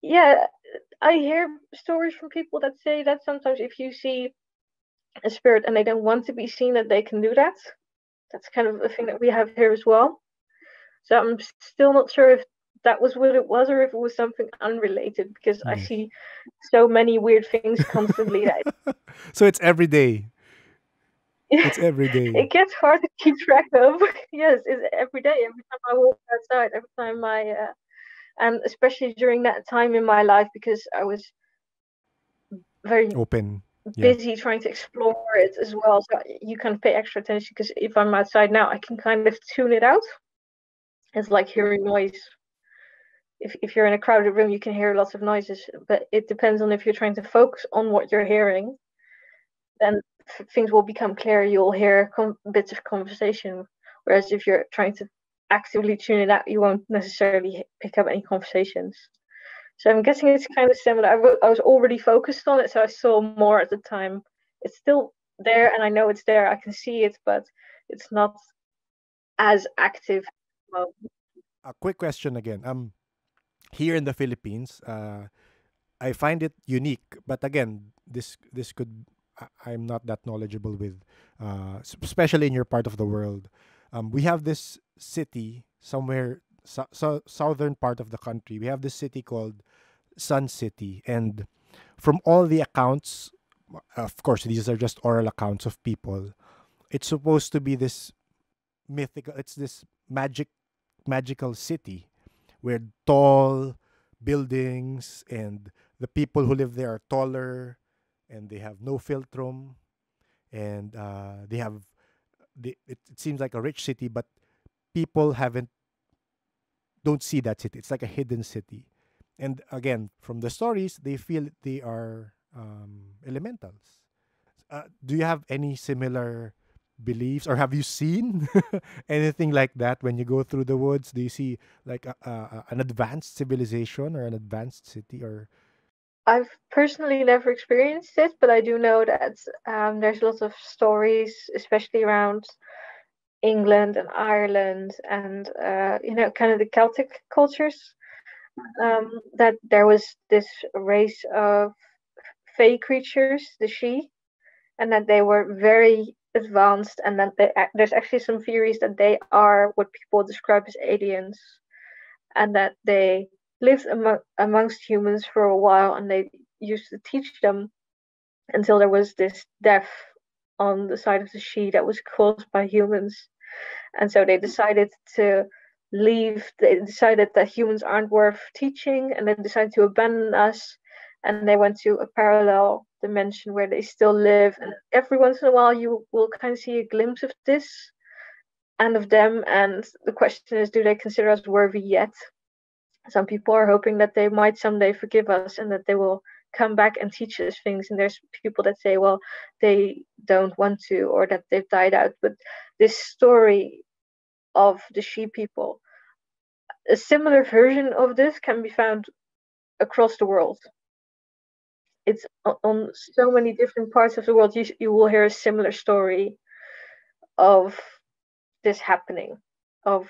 yeah, I hear stories from people that say that sometimes if you see a spirit and they don't want to be seen, that they can do that. That's kind of a thing that we have here as well. So I'm still not sure if that was what it was or if it was something unrelated, because I Yes. see so many weird things constantly that So it's every day. It's every day. it gets hard to keep track of. Yes, it's every day, every time I walk outside, every time and especially during that time in my life, because I was very Open. Yeah. busy trying to explore it as well. So you can pay extra attention, because if I'm outside now, I can kind of tune it out. It's like hearing noise. If you're in a crowded room, you can hear lots of noises, but it depends on if you're trying to focus on what you're hearing, then things will become clear. You'll hear bits of conversation. Whereas if you're trying to actively tune it out, you won't necessarily pick up any conversations. So I'm guessing it's kind of similar. I was already focused on it, so I saw more at the time. It's still there, and I know it's there. I can see it, but it's not as active. Well, A quick question again. Here in the Philippines, I find it unique. But again, this could I'm not that knowledgeable with, especially in your part of the world. We have this city somewhere, southern part of the country. We have this city called Sun City, and from all the accounts, of course, these are just oral accounts of people. It's supposed to be this mythical. It's this magical city where tall buildings and the people who live there are taller, and they have no philtrum, and they have it seems like a rich city, but people haven't don't see that city. It's like a hidden city. And again, from the stories, they feel they are elementals. Do you have any similar beliefs, or have you seen anything like that when you go through the woods? Do you see like an advanced civilization or an advanced city? Or I've personally never experienced it, but I do know that there's lots of stories, especially around England and Ireland, and kind of the Celtic cultures. That there was this race of fey creatures, the She, and that they were very advanced, and that there's actually some theories that they are what people describe as aliens, and that they lived amongst humans for a while, and they used to teach them until there was this death on the side of the She that was caused by humans, and so they decided to leave. They decided that humans aren't worth teaching, and they decided to abandon us, and they went to a parallel dimension where they still live. And every once in a while you will kind of see a glimpse of this and of them, and the question is, do they consider us worthy yet? Some people are hoping that they might someday forgive us and that they will come back and teach us things, and there's people that say, well, they don't want to, or that they've died out. But this story of the She people, a similar version of this can be found across the world. It's on so many different parts of the world. You will hear a similar story of this happening. Of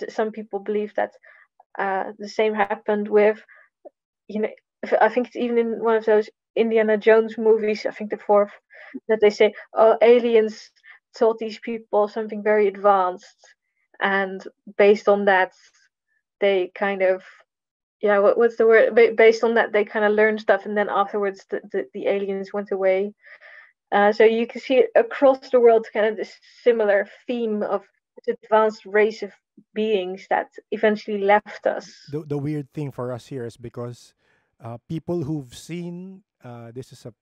some people believe that the same happened with, I think it's even in one of those Indiana Jones movies, I think the fourth, that they say, oh, aliens taught these people something very advanced, and based on that they kind of, what's the word, based on that they kind of learned stuff, and then afterwards the aliens went away. So you can see it across the world, kind of this similar theme of this advanced race of beings that eventually left us. the weird thing for us here is because people who've seen this is a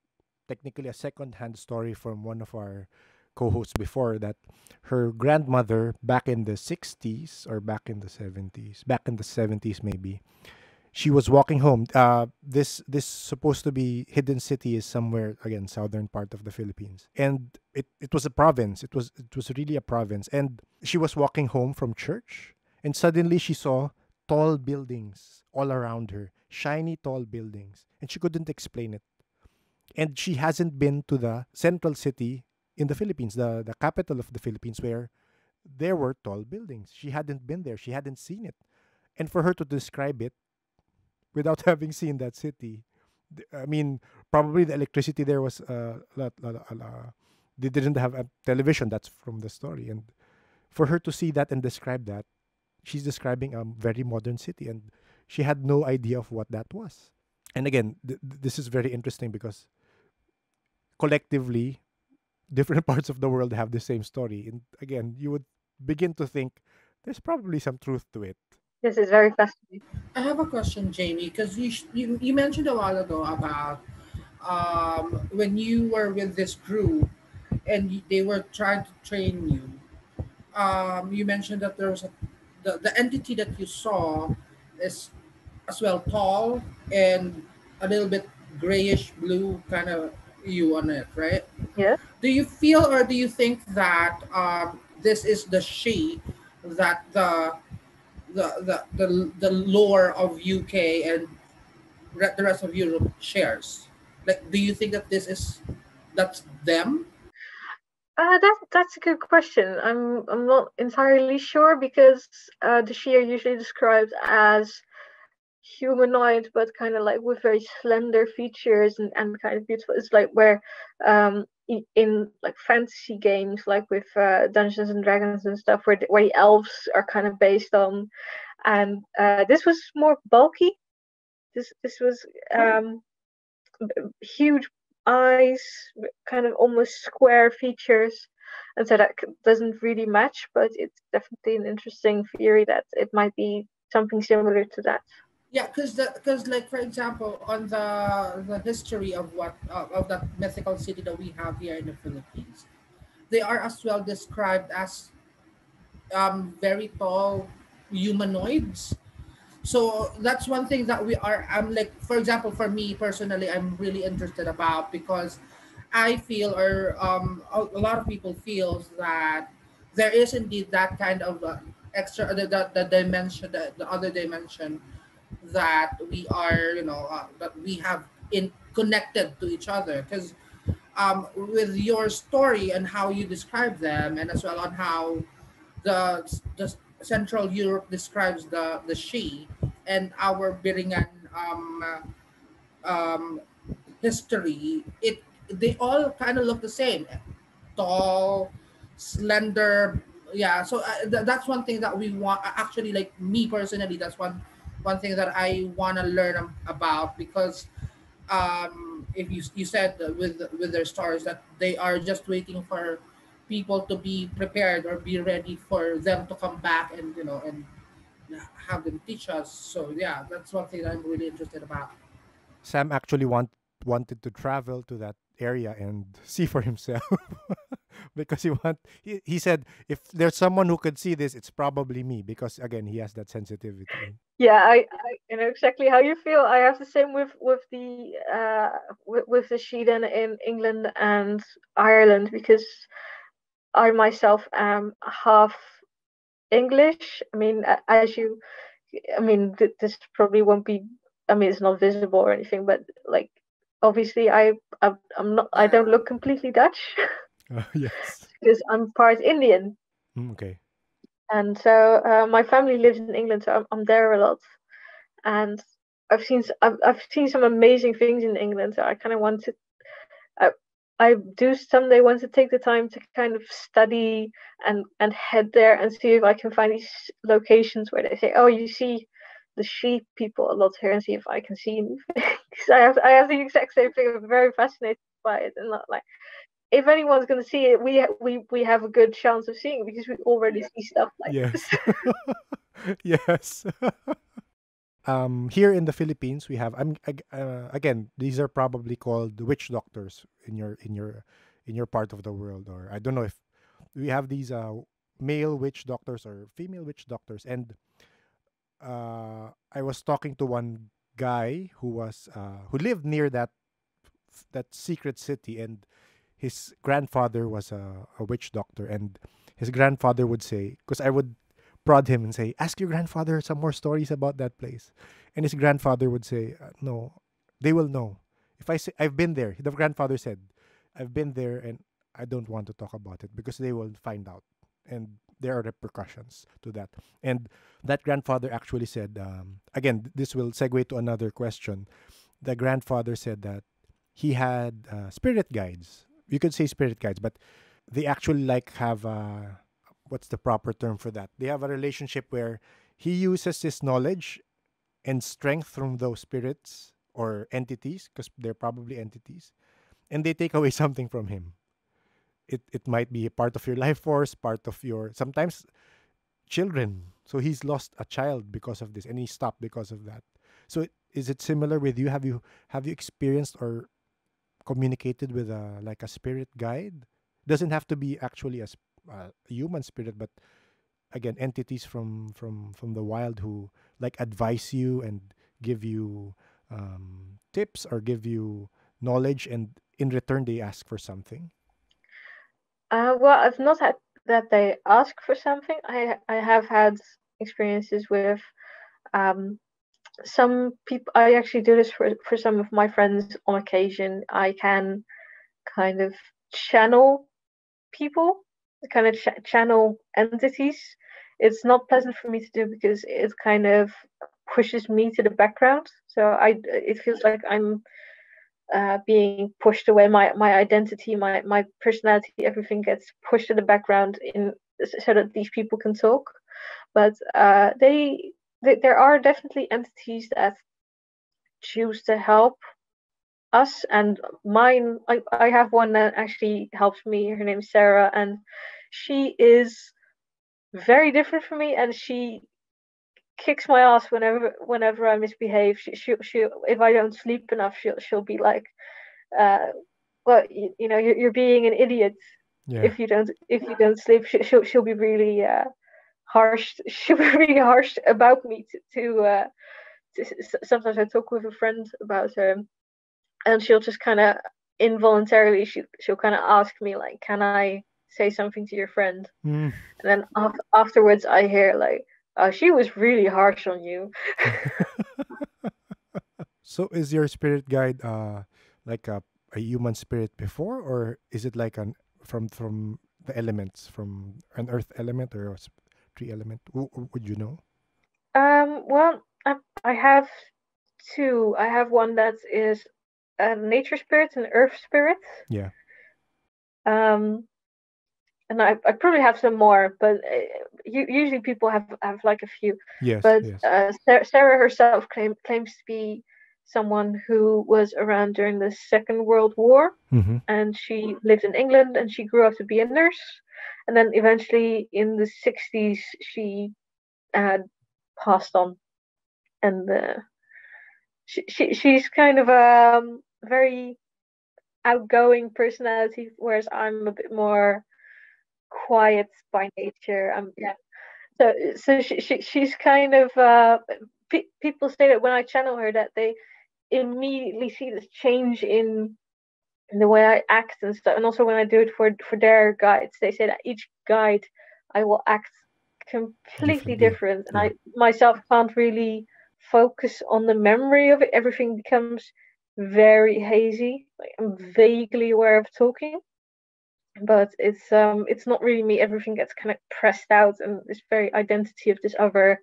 technically a second-hand story from one of our co-hosts before, that her grandmother back in the 60s or back in the 70s, back in the 70s maybe, she was walking home. This supposed to be hidden city is somewhere, again, southern part of the Philippines, and it was a province. It was really a province, and she was walking home from church, and suddenly she saw tall buildings all around her, shiny tall buildings, and she couldn't explain it. And she hasn't been to the central city in the Philippines, the capital of the Philippines, where there were tall buildings. She hadn't been there. She hadn't seen it. And for her to describe it without having seen that city, I mean, probably the electricity there was they didn't have a television. That's from the story. And for her to see that and describe that, she's describing a very modern city, and she had no idea of what that was. And again, this is very interesting because collectively, different parts of the world have the same story. And again, you would begin to think there's probably some truth to it. This is very fascinating. I have a question, Jamie, because you mentioned a while ago about when you were with this group and they were trying to train you. You mentioned that there was the entity that you saw is as well tall and a little bit grayish blue kind of hue on it, right? Yes. Do you feel or do you think that this is the She that the lore of UK and the rest of Europe shares? Like, do you think that that's them? That's a good question. I'm not entirely sure, because the She are usually described as humanoid, but kind of like with very slender features and kind of beautiful. It's like where in like fantasy games, like with Dungeons and Dragons and stuff, where the elves are kind of based on, and this was more bulky. This was huge eyes, kind of almost square features, and so that doesn't really match. But it's definitely an interesting theory that it might be something similar to that. Yeah, because like for example, on the history of what of that mythical city that we have here in the Philippines, they are as well described as very tall humanoids. So that's one thing that I'm like, for example, for me personally, I'm really interested about, because I feel, or a lot of people feels that there is indeed that kind of extra, the dimension, the other dimension, that we are, that we have in connected to each other. Because with your story and how you describe them, and as well on how the Central Europe describes the she, and our Biringan um, history, they all kind of look the same, tall, slender. Yeah, so that's one thing that we want. Actually, like me personally, that's one thing that I want to learn about, because if you said with their stories that they are just waiting for people to be prepared or be ready for them to come back, and and have them teach us. So yeah, that's one thing that I'm really interested about. Sam actually wanted to travel to that area and see for himself because he said if there's someone who could see this, it's probably me, because again he has that sensitivity. Yeah, I know exactly how you feel. I have the same with the Sheedan in England and Ireland, because I myself am half English. I mean, I mean, this probably won't be. I mean, it's not visible or anything, but like, obviously, I'm not. I don't look completely Dutch Yes. because I'm part Indian, Okay. and so my family lives in England, so I'm there a lot, and I've seen some amazing things in England. So I kind of want to. I, I do someday want to take the time to kind of study and head there and see if I can find these locations where they say, "Oh, you see the sheep people a lot here," and see if I can see anything. Because I have the exact same thing. I'm very fascinated by it, and not like, if anyone's going to see it, we have a good chance of seeing it because we already see stuff like this. Yes. Yes. Here in the Philippines, we have again, these are probably called witch doctors in your part of the world, or I don't know if we have these male witch doctors or female witch doctors. And I was talking to one guy who lived near that secret city, and his grandfather was a witch doctor, and his grandfather would say, because I would prod him and say, ask your grandfather some more stories about that place. And his grandfather would say, no, they will know. If I say I've been there, the grandfather said, I've been there and I don't want to talk about it because they will find out. And there are repercussions to that. And that grandfather actually said, again, this will segue to another question. The grandfather said that he had spirit guides. You could say spirit guides, but they actually like have what's the proper term for that? They have a relationship where he uses his knowledge and strength from those spirits or entities, because they're probably entities, and they take away something from him. It might be a part of your life force, part of your sometimes children. So he's lost a child because of this, and he stopped because of that. So is it similar with you? Have you experienced or communicated with like a spirit guide? Doesn't have to be actually a human spirit, but again, entities from the wild who like advise you and give you tips or give you knowledge, and in return they ask for something. Well, I've not had that they ask for something. I have had experiences with um some people. I actually do this for some of my friends on occasion. I can kind of channel people, kind of channel entities. It's not pleasant for me to do because it's kind of pushes me to the background. So it feels like I'm being pushed away. My identity, my personality, everything gets pushed to the background so that these people can talk. But there are definitely entities that choose to help us, and mine. I have one that actually helps me. Her name's Sarah, and she is very different from me, and she kicks my ass whenever I misbehave. She if I don't sleep enough, she'll be like, well, you're being an idiot Yeah. if you don't sleep. She'll be really harsh. She'll be really harsh about me. Sometimes I talk with a friend about her, and she'll just kind of involuntarily she'll kind of ask me like, can I say something to your friend? Mm. And then afterwards I hear like, oh, she was really harsh on you. So is your spirit guide like a human spirit before, or is it like an from the elements, from an earth element or a tree element? Would you know? Well, I have two. I have one that is a nature spirit and earth spirit. Yeah. Um, and I probably have some more, but usually people have like a few. Yes. But Yes. Sarah herself claims to be someone who was around during the Second World War, Mm-hmm. and she lived in England, and she grew up to be a nurse, and then eventually in the 60s she passed on, and she's kind of a very outgoing personality, whereas I'm a bit more quiet by nature. Yeah. So she's kind of people say that when I channel her, that they immediately see this change in the way I act and stuff. And also when I do it for their guides, they say that each guide I will act completely Differently. different, and Yeah. I myself can't really focus on the memory of it. Everything becomes very hazy. Like I'm vaguely aware of talking, but it's not really me. Everything gets kind of pressed out, and this very identity of this other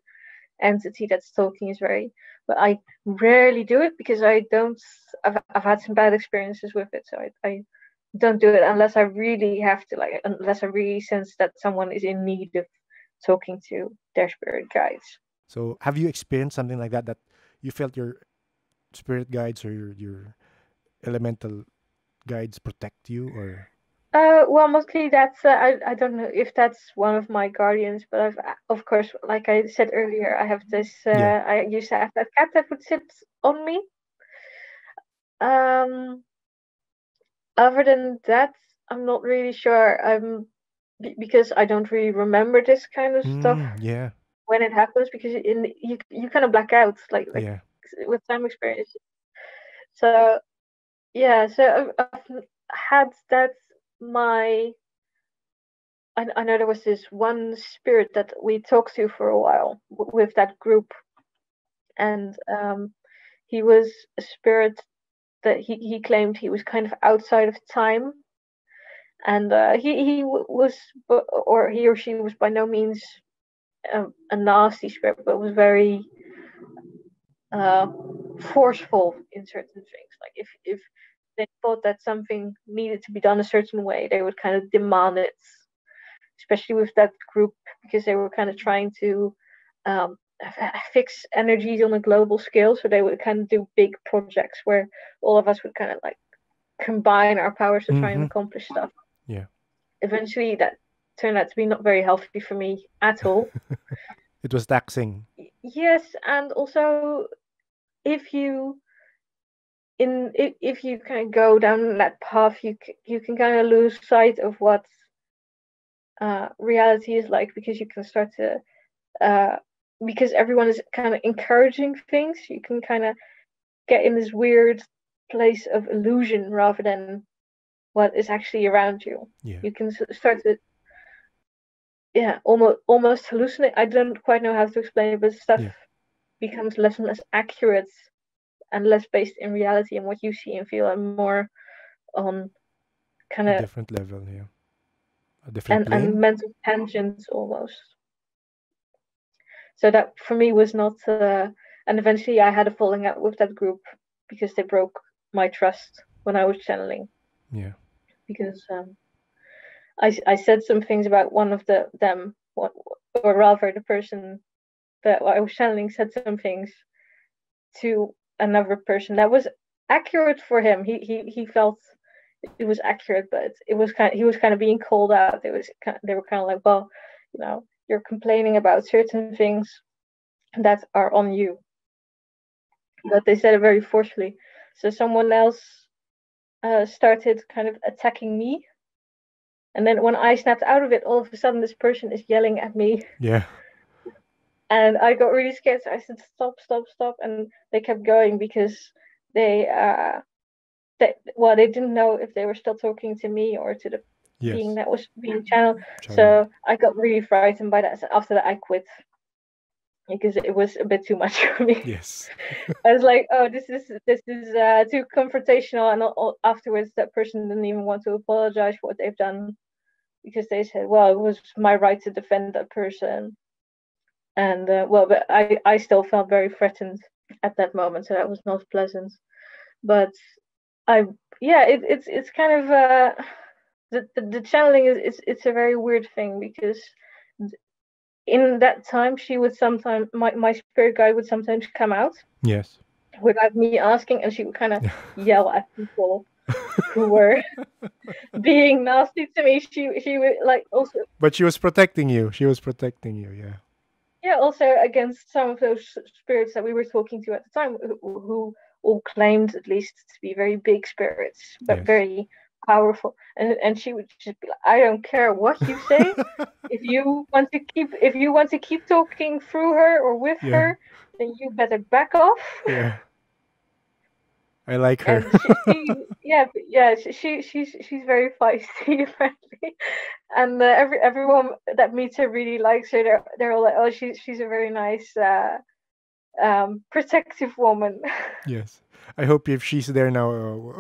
entity that's talking is very. But I rarely do it because I don't. I've had some bad experiences with it, so I don't do it unless I really have to, like unless I really sense that someone is in need of talking to their spirit guides. So have you experienced something like that, that you felt your spirit guides or your elemental guides protect you, or Well, mostly that's I don't know if that's one of my guardians, but I've of course, like I said earlier, I have this. yeah. I used to have that cat that would sit on me. Um, Other than that, I'm not really sure. Because I don't really remember this kind of stuff Yeah. when it happens, because you kind of black out like Yeah. with time experience. So yeah, so I've had that. My I know there was this one spirit that we talked to for a while with that group, and he was a spirit that he claimed he was kind of outside of time, and was, or he or she was by no means a nasty spirit, but was very uh, forceful in certain things. Like if they thought that something needed to be done a certain way, they would kind of demand it, especially with that group, because they were kind of trying to fix energies on a global scale. So they would kind of do big projects where all of us would kind of like combine our powers to try and Mm-hmm. accomplish stuff. Yeah. Eventually, that turned out to be not very healthy for me at all. It was taxing. Yes, and also if you if you kind of go down that path, you can kind of lose sight of what reality is like, because you can start to because everyone is kind of encouraging things, you can kind of get in this weird place of illusion rather than what is actually around you. Yeah. You can start to almost hallucinate. I don't quite know how to explain it, but stuff Yeah. becomes less and less accurate and less based in reality and what you see and feel, and more on kind A of different level. Yeah. A different and plane. mental tangents almost. So that for me was not And eventually I had a falling out with that group because they broke my trust when I was channeling. Yeah. Because I said some things about one of them, or rather the person that I was channeling said some things to another person that was accurate for him. He felt it was accurate, but he was kind of being called out. They were kind of like, well, you're complaining about certain things that are on you, but they said it very forcefully. So someone else started kind of attacking me, and then when I snapped out of it, all of a sudden this person is yelling at me. Yeah. And I got really scared, so I said, "Stop, stop, stop!" And they kept going because they didn't know if they were still talking to me or to the being Yes. that was being channeled. Channeled. So I got really frightened by that. So after that, I quit because it was a bit too much for me. Yes. I was like, "Oh, this is too confrontational." And afterwards, that person didn't even want to apologize for what they've done because they said, "Well, it was my right to defend that person." And but I still felt very threatened at that moment, so that was not pleasant. But it's kind of the channeling is it's a very weird thing because in that time she would sometimes my spirit guide would sometimes come out Yes. without me asking, and she would kind of yell at people who were being nasty to me. She would like also. But she was protecting you. She was protecting you. Yeah. Yeah, also against some of those spirits that we were talking to at the time, who all claimed at least to be very big spirits, but Yes. very powerful. And she would just be like, "I don't care what you say. If you want to keep talking through her or with Yeah. her, then you better back off." Yeah. I like her. And she's very feisty apparently, and everyone that meets her really likes her. They're all like, "Oh, she's a very nice, protective woman." Yes. I hope if she's there now,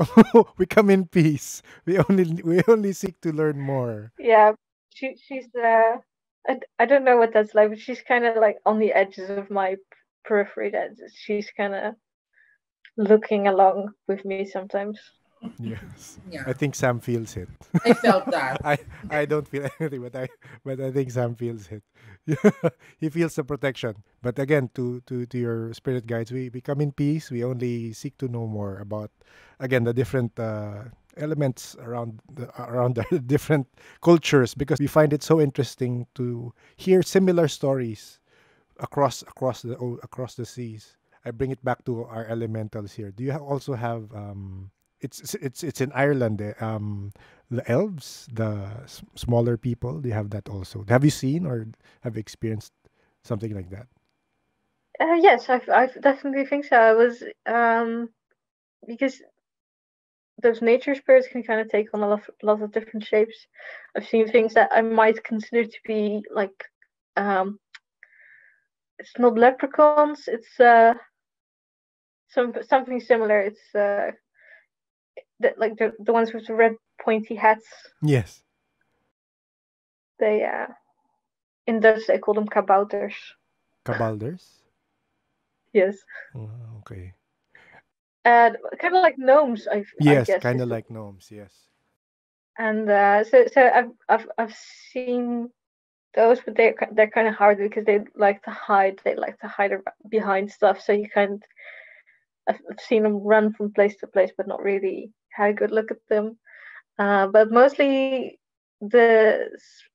we come in peace. We only seek to learn more. Yeah, she's I don't know what that's like, but she's kind of like on the edges of my periphery. That she's kind of looking along with me sometimes. Yes. Yeah, I think Sam feels it. I felt that. I don't feel anything, but I think Sam feels it. He feels the protection. But again, to your spirit guides, we come in peace. We only seek to know more about, again, the different elements around the different cultures, because we find it so interesting to hear similar stories across the seas. I bring it back to our elementals here. Do you also have it's in Ireland, the elves, the smaller people? Do you have that also? Have you seen or have you experienced something like that? Yes, I've definitely think so. I was because those nature spirits can kind of take on a lot of different shapes. I've seen things that I might consider to be like it's not leprechauns. It's something similar. It's like the ones with the red pointy hats. Yes. They in Dutch they call them kabouters. Kabalders? Yes, Oh, okay. and kind of like gnomes. I Yes, guess kind is of like gnomes. Yes. and so I've seen those, but they're kind of hard because they like to hide. They like to hide behind stuff. So I've seen them run from place to place, but not really had a good look at them. But mostly the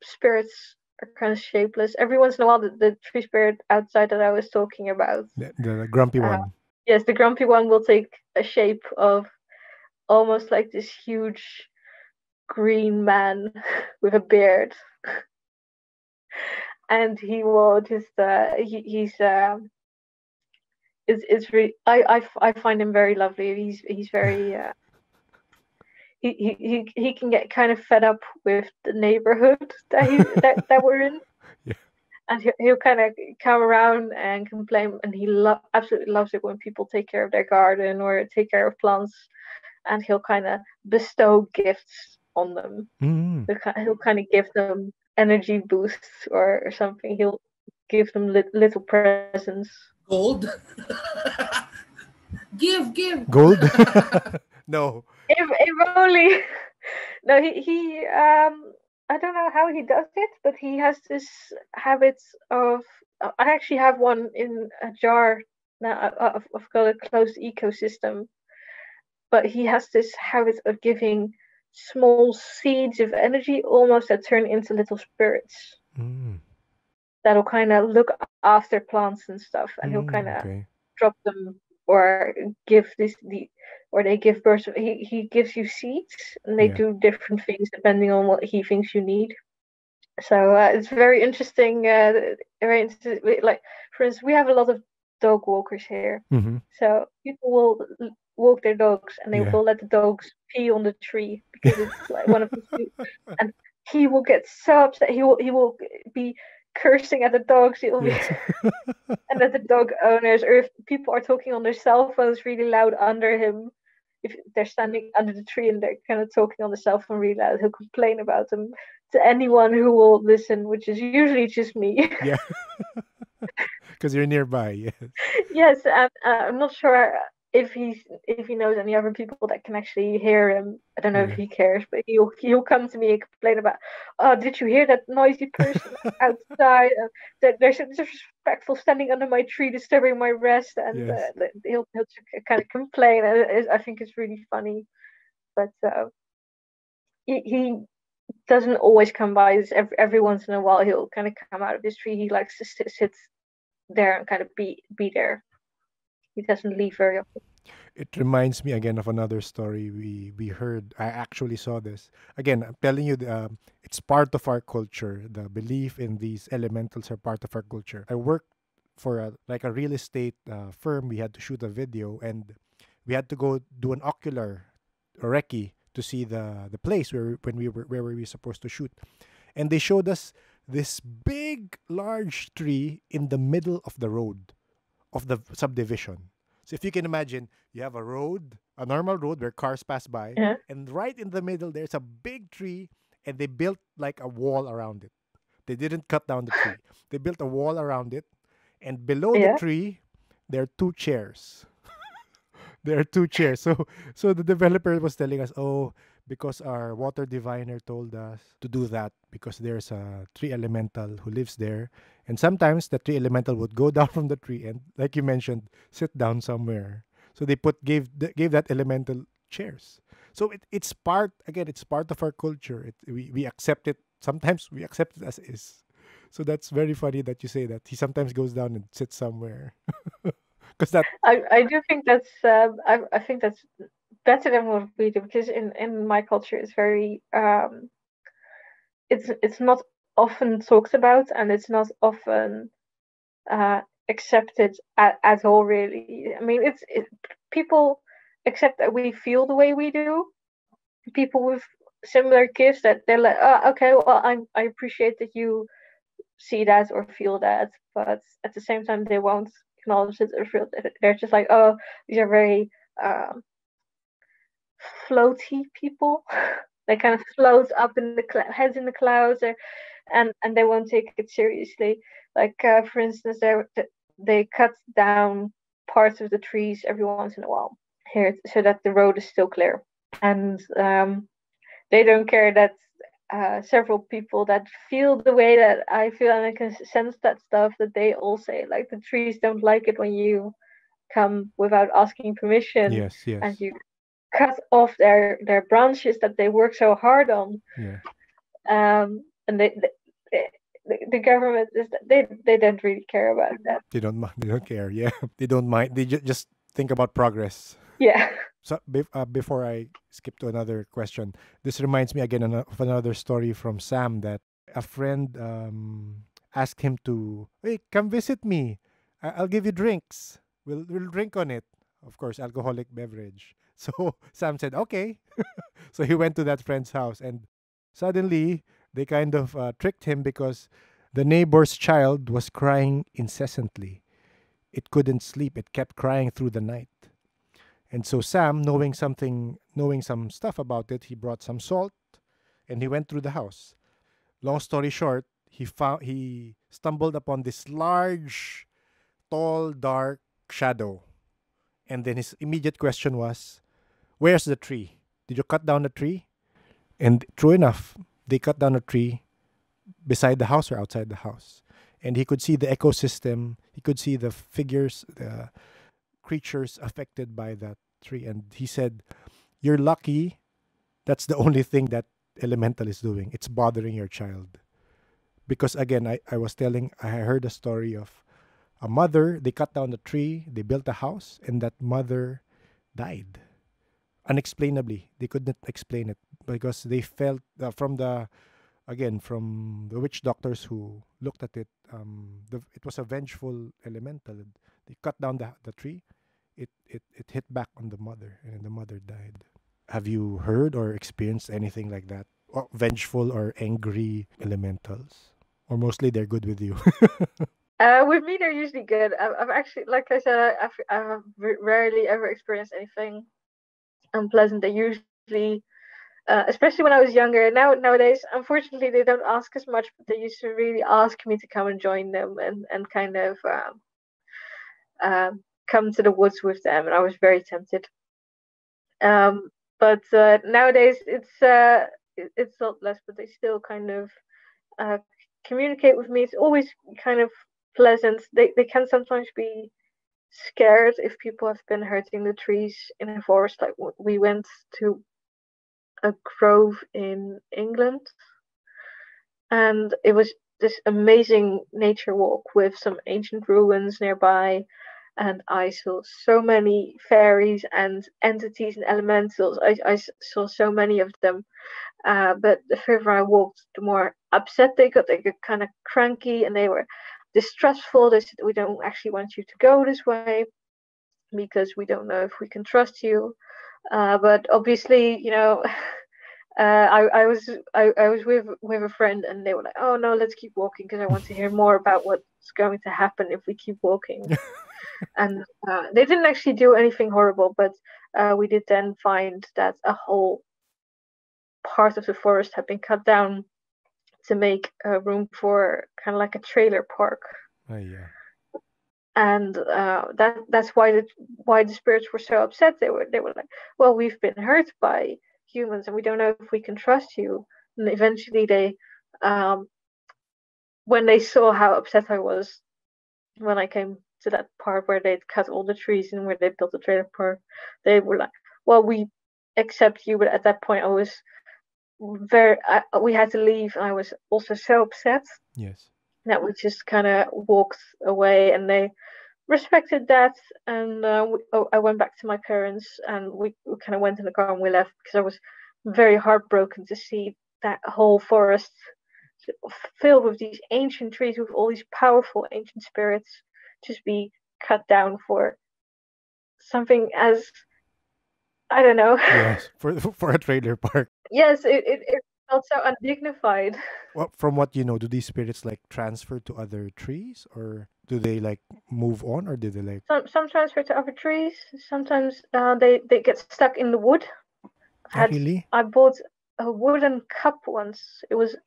spirits are kind of shapeless. Every once in a while, the tree spirit outside that I was talking about, The grumpy uh, one. yes, the grumpy one will take a shape of almost like this huge green man with a beard, and he will just he's it's really I find him very lovely. He's very he can get kind of fed up with the neighborhood that we're in, Yeah. and he'll kind of come around and complain, and he absolutely loves it when people take care of their garden or take care of plants, and he'll kind of bestow gifts on them. Mm. He'll kind of give them energy boosts or something. He'll give them little presents. Gold. Give. Gold? No. If only. No, he I don't know how he does it, but he has this habit of. I actually have one in a jar now. I've got a closed ecosystem, but he has this habit of giving small seeds of energy, almost that turn into little spirits Mm. that'll kind of look after plants and stuff, and he'll kind of Okay. drop them or give or they give birth. He gives you seeds, and they Yeah. do different things depending on what he thinks you need. So it's very interesting. Very interesting. Like, for instance, we have a lot of dog walkers here. Mm-hmm. So people will walk their dogs, and they Yeah. will let the dogs pee on the tree because it's like one of the two. And he will get so upset. He will be cursing at the dogs. He'll be Yes. and at the dog owners, or if people are talking on their cell phones really loud under him, if they're standing under the tree and they're kind of talking on the cell phone really loud, he'll complain about them to anyone who will listen, which is usually just me. Yeah. Because you're nearby. Yes. Yes, and I'm not sure if he knows any other people that can actually hear him. I don't know if Yeah. he cares, but he'll come to me and complain about, oh, did you hear that noisy person outside? That they're so disrespectful standing under my tree, disturbing my rest, and Yes. he'll kind of complain. And I think it's really funny, but he doesn't always come by. Every once in a while, he'll kind of come out of his tree. He likes to sit there and kind of be there. He doesn't leave very often. It reminds me again of another story we heard. I actually saw this. Again, I'm telling you, it's part of our culture. The belief in these elementals are part of our culture. I worked for a real estate firm. We had to shoot a video, and we had to go do an ocular recce to see the place where we were supposed to shoot. And they showed us this big, large tree in the middle of the road of the subdivision. So if you can imagine, you have a road, a normal road where cars pass by, Yeah, and right in the middle there's a big tree, and they built like a wall around it. They didn't cut down the tree. They built a wall around it, and below the yeah. tree there are two chairs. There are two chairs. So the developer was telling us, oh, because our water diviner told us to do that because there's a tree elemental who lives there, and sometimes the tree elemental would go down from the tree and, like you mentioned, sit down somewhere. So they gave that elemental chairs. So it's part, again, it's part of our culture. We accept it. Sometimes we accept it as is. So that's very funny that you say that he sometimes goes down and sits somewhere. Because that I do think that's I think that's better than what we do, because in my culture it's very it's not often talked about, and it's not often accepted at all, really. I mean, people accept that we feel the way we do. People with similar gifts, that they're like, oh, okay, well, I appreciate that you see that or feel that, but at the same time they won't acknowledge it or feel it. They're just like, oh, these are very floaty people. They kind of float up in the heads in the clouds, and they won't take it seriously. Like for instance, they cut down parts of the trees every once in a while here, so that the road is still clear, and they don't care that several people that feel the way that I feel, and I can sense that stuff, that they all say like the trees don't like it when you come without asking permission, yes, and yes, you cut off their branches that they work so hard on. yeah. And the government is, they don't really care about that. They don't mind. They don't care. Yeah, they don't mind. They just think about progress. Yeah. So before I skip to another question, this reminds me again of another story from Sam, that a friend asked him to, hey, come visit me. I'll give you drinks. We'll drink on it. Of course, alcoholic beverage. So Sam said, okay. So he went to that friend's house, and suddenly they kind of tricked him because the neighbor's child was crying incessantly. It couldn't sleep. It kept crying through the night. And so Sam, knowing some stuff about it, he brought some salt and he went through the house. Long story short, he stumbled upon this large tall, dark shadow. And then his immediate question was, "Where's the tree? Did you cut down the tree?" And true enough, they cut down a tree beside the house or outside the house. And he could see the ecosystem. He could see the figures, the creatures affected by that tree. And he said, "You're lucky. That's the only thing that elemental is doing. It's bothering your child." Because again, I heard a story of a mother. They cut down the tree, they built a house, and that mother died unexplainably. They couldn't explain it because they felt from the witch doctors who looked at it. It was a vengeful elemental. They cut down the tree. It hit back on the mother, and the mother died. Have you heard or experienced anything like that? Or vengeful or angry elementals? Or mostly they're good with you? With me, they're usually good. I've actually, like I said, I've rarely ever experienced anything unpleasant. They usually, especially when I was younger. Nowadays, unfortunately, they don't ask as much, but they used to really ask me to come and join them and kind of come to the woods with them, and I was very tempted. But nowadays, it's a lot less, but they still kind of communicate with me. It's always kind of pleasant. They can sometimes be scared if people have been hurting the trees in a forest. Like we went to a grove in England, and it was this amazing nature walk with some ancient ruins nearby. And I saw so many fairies and entities and elementals. I saw so many of them. But the further I walked, the more upset they got. They got kind of cranky and they were distrustful. They said, "We don't actually want you to go this way because we don't know if we can trust you." But obviously, I was with a friend, and they were like, "Oh no, let's keep walking because I want to hear more about what's going to happen if we keep walking." And they didn't actually do anything horrible, but we did then find that a whole part of the forest had been cut down to make room for kind of like a trailer park. Yeah. And that's why the spirits were so upset. They were like, "Well, we've been hurt by humans, and we don't know if we can trust you." And eventually, they when they saw how upset I was when I came to that part where they'd cut all the trees and where they built the trailer park, they were like, "Well, we accept you," but at that point, I was we had to leave, and I was also so upset. Yes. That we just kind of walked away, and they respected that. And I went back to my parents, and we kind of went in the car and we left because I was very heartbroken to see that whole forest filled with these ancient trees with all these powerful ancient spirits just be cut down for something as, I don't know. Yes, for a trailer park. Yes, it felt so undignified. Well, from what you know, do these spirits like transfer to other trees, or do they like move on, or do they like? Some transfer to other trees. Sometimes they get stuck in the wood. Really? I bought a wooden cup once. It was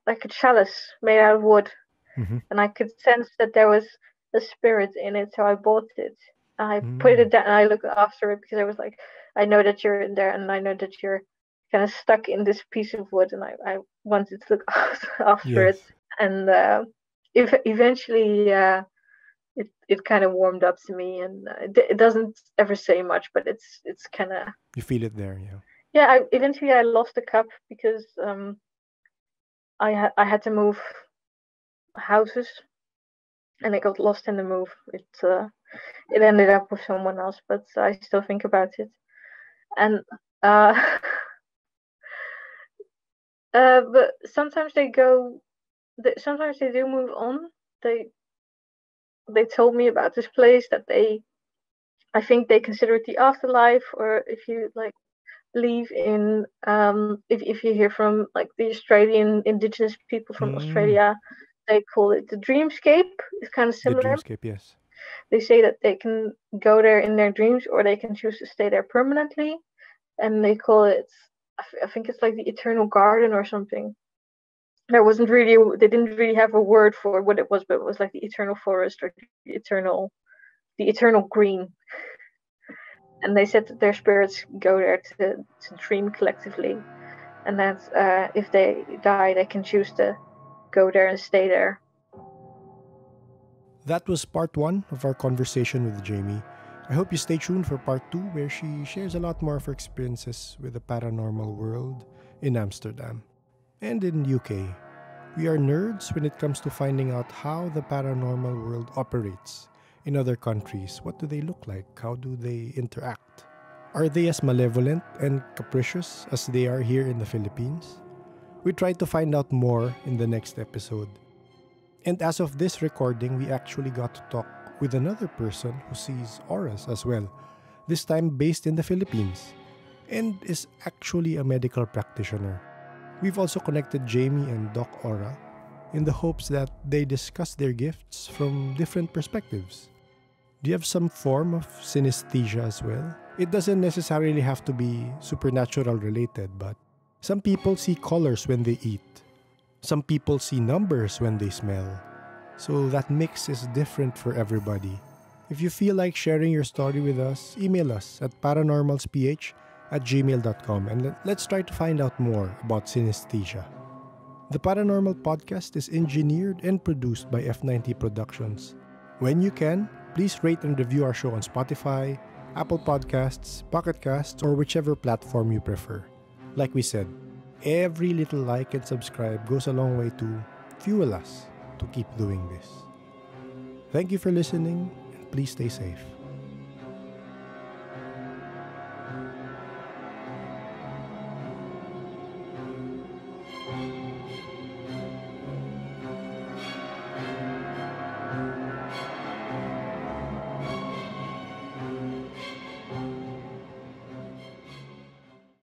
like a chalice made out of wood, and I could sense that there was a spirit in it, so I bought it. I put it down and I looked after it because I was like, I know that you're in there, and I know that you're kind of stuck in this piece of wood, and I wanted to look after it. And eventually it kind of warmed up to me, and it doesn't ever say much, but it's kind of, you feel it there. Eventually I lost the cup because I had to move houses, and it got lost in the move. It ended up with someone else, but I still think about it. And but sometimes they do move on. They told me about this place that I think they consider it the afterlife, or if you like believe in if you hear from like the Australian indigenous people from Australia, they call it the Dreamscape. It's kind of similar. The Dreamscape, yes. They say that they can go there in their dreams, or they can choose to stay there permanently, and they call it, I think it's like the Eternal Garden or something. they didn't really have a word for what it was, but it was like the eternal forest or the eternal green. And they said that their spirits go there to dream collectively, and that if they die, they can choose to go there and stay there. That was part 1 of our conversation with Jamie. I hope you stay tuned for part 2, where she shares a lot more of her experiences with the paranormal world in Amsterdam and in UK. We are nerds when it comes to finding out how the paranormal world operates in other countries. What do they look like? How do they interact? Are they as malevolent and capricious as they are here in the Philippines? We try to find out more in the next episode. And as of this recording, we actually got to talk with another person who sees auras as well, this time based in the Philippines, and is actually a medical practitioner. We've also connected Jamie and Doc Aura in the hopes that they discuss their gifts from different perspectives. Do you have some form of synesthesia as well? It doesn't necessarily have to be supernatural related, but some people see colors when they eat. Some people see numbers when they smell. So that mix is different for everybody. If you feel like sharing your story with us, email us at paranormalsph@gmail.com and let's try to find out more about synesthesia. The Paranormal Podcast is engineered and produced by F90 Productions. When you can, please rate and review our show on Spotify, Apple Podcasts, Pocket Casts, or whichever platform you prefer. Like we said, every little like and subscribe goes a long way to fuel us to keep doing this. Thank you for listening, and please stay safe.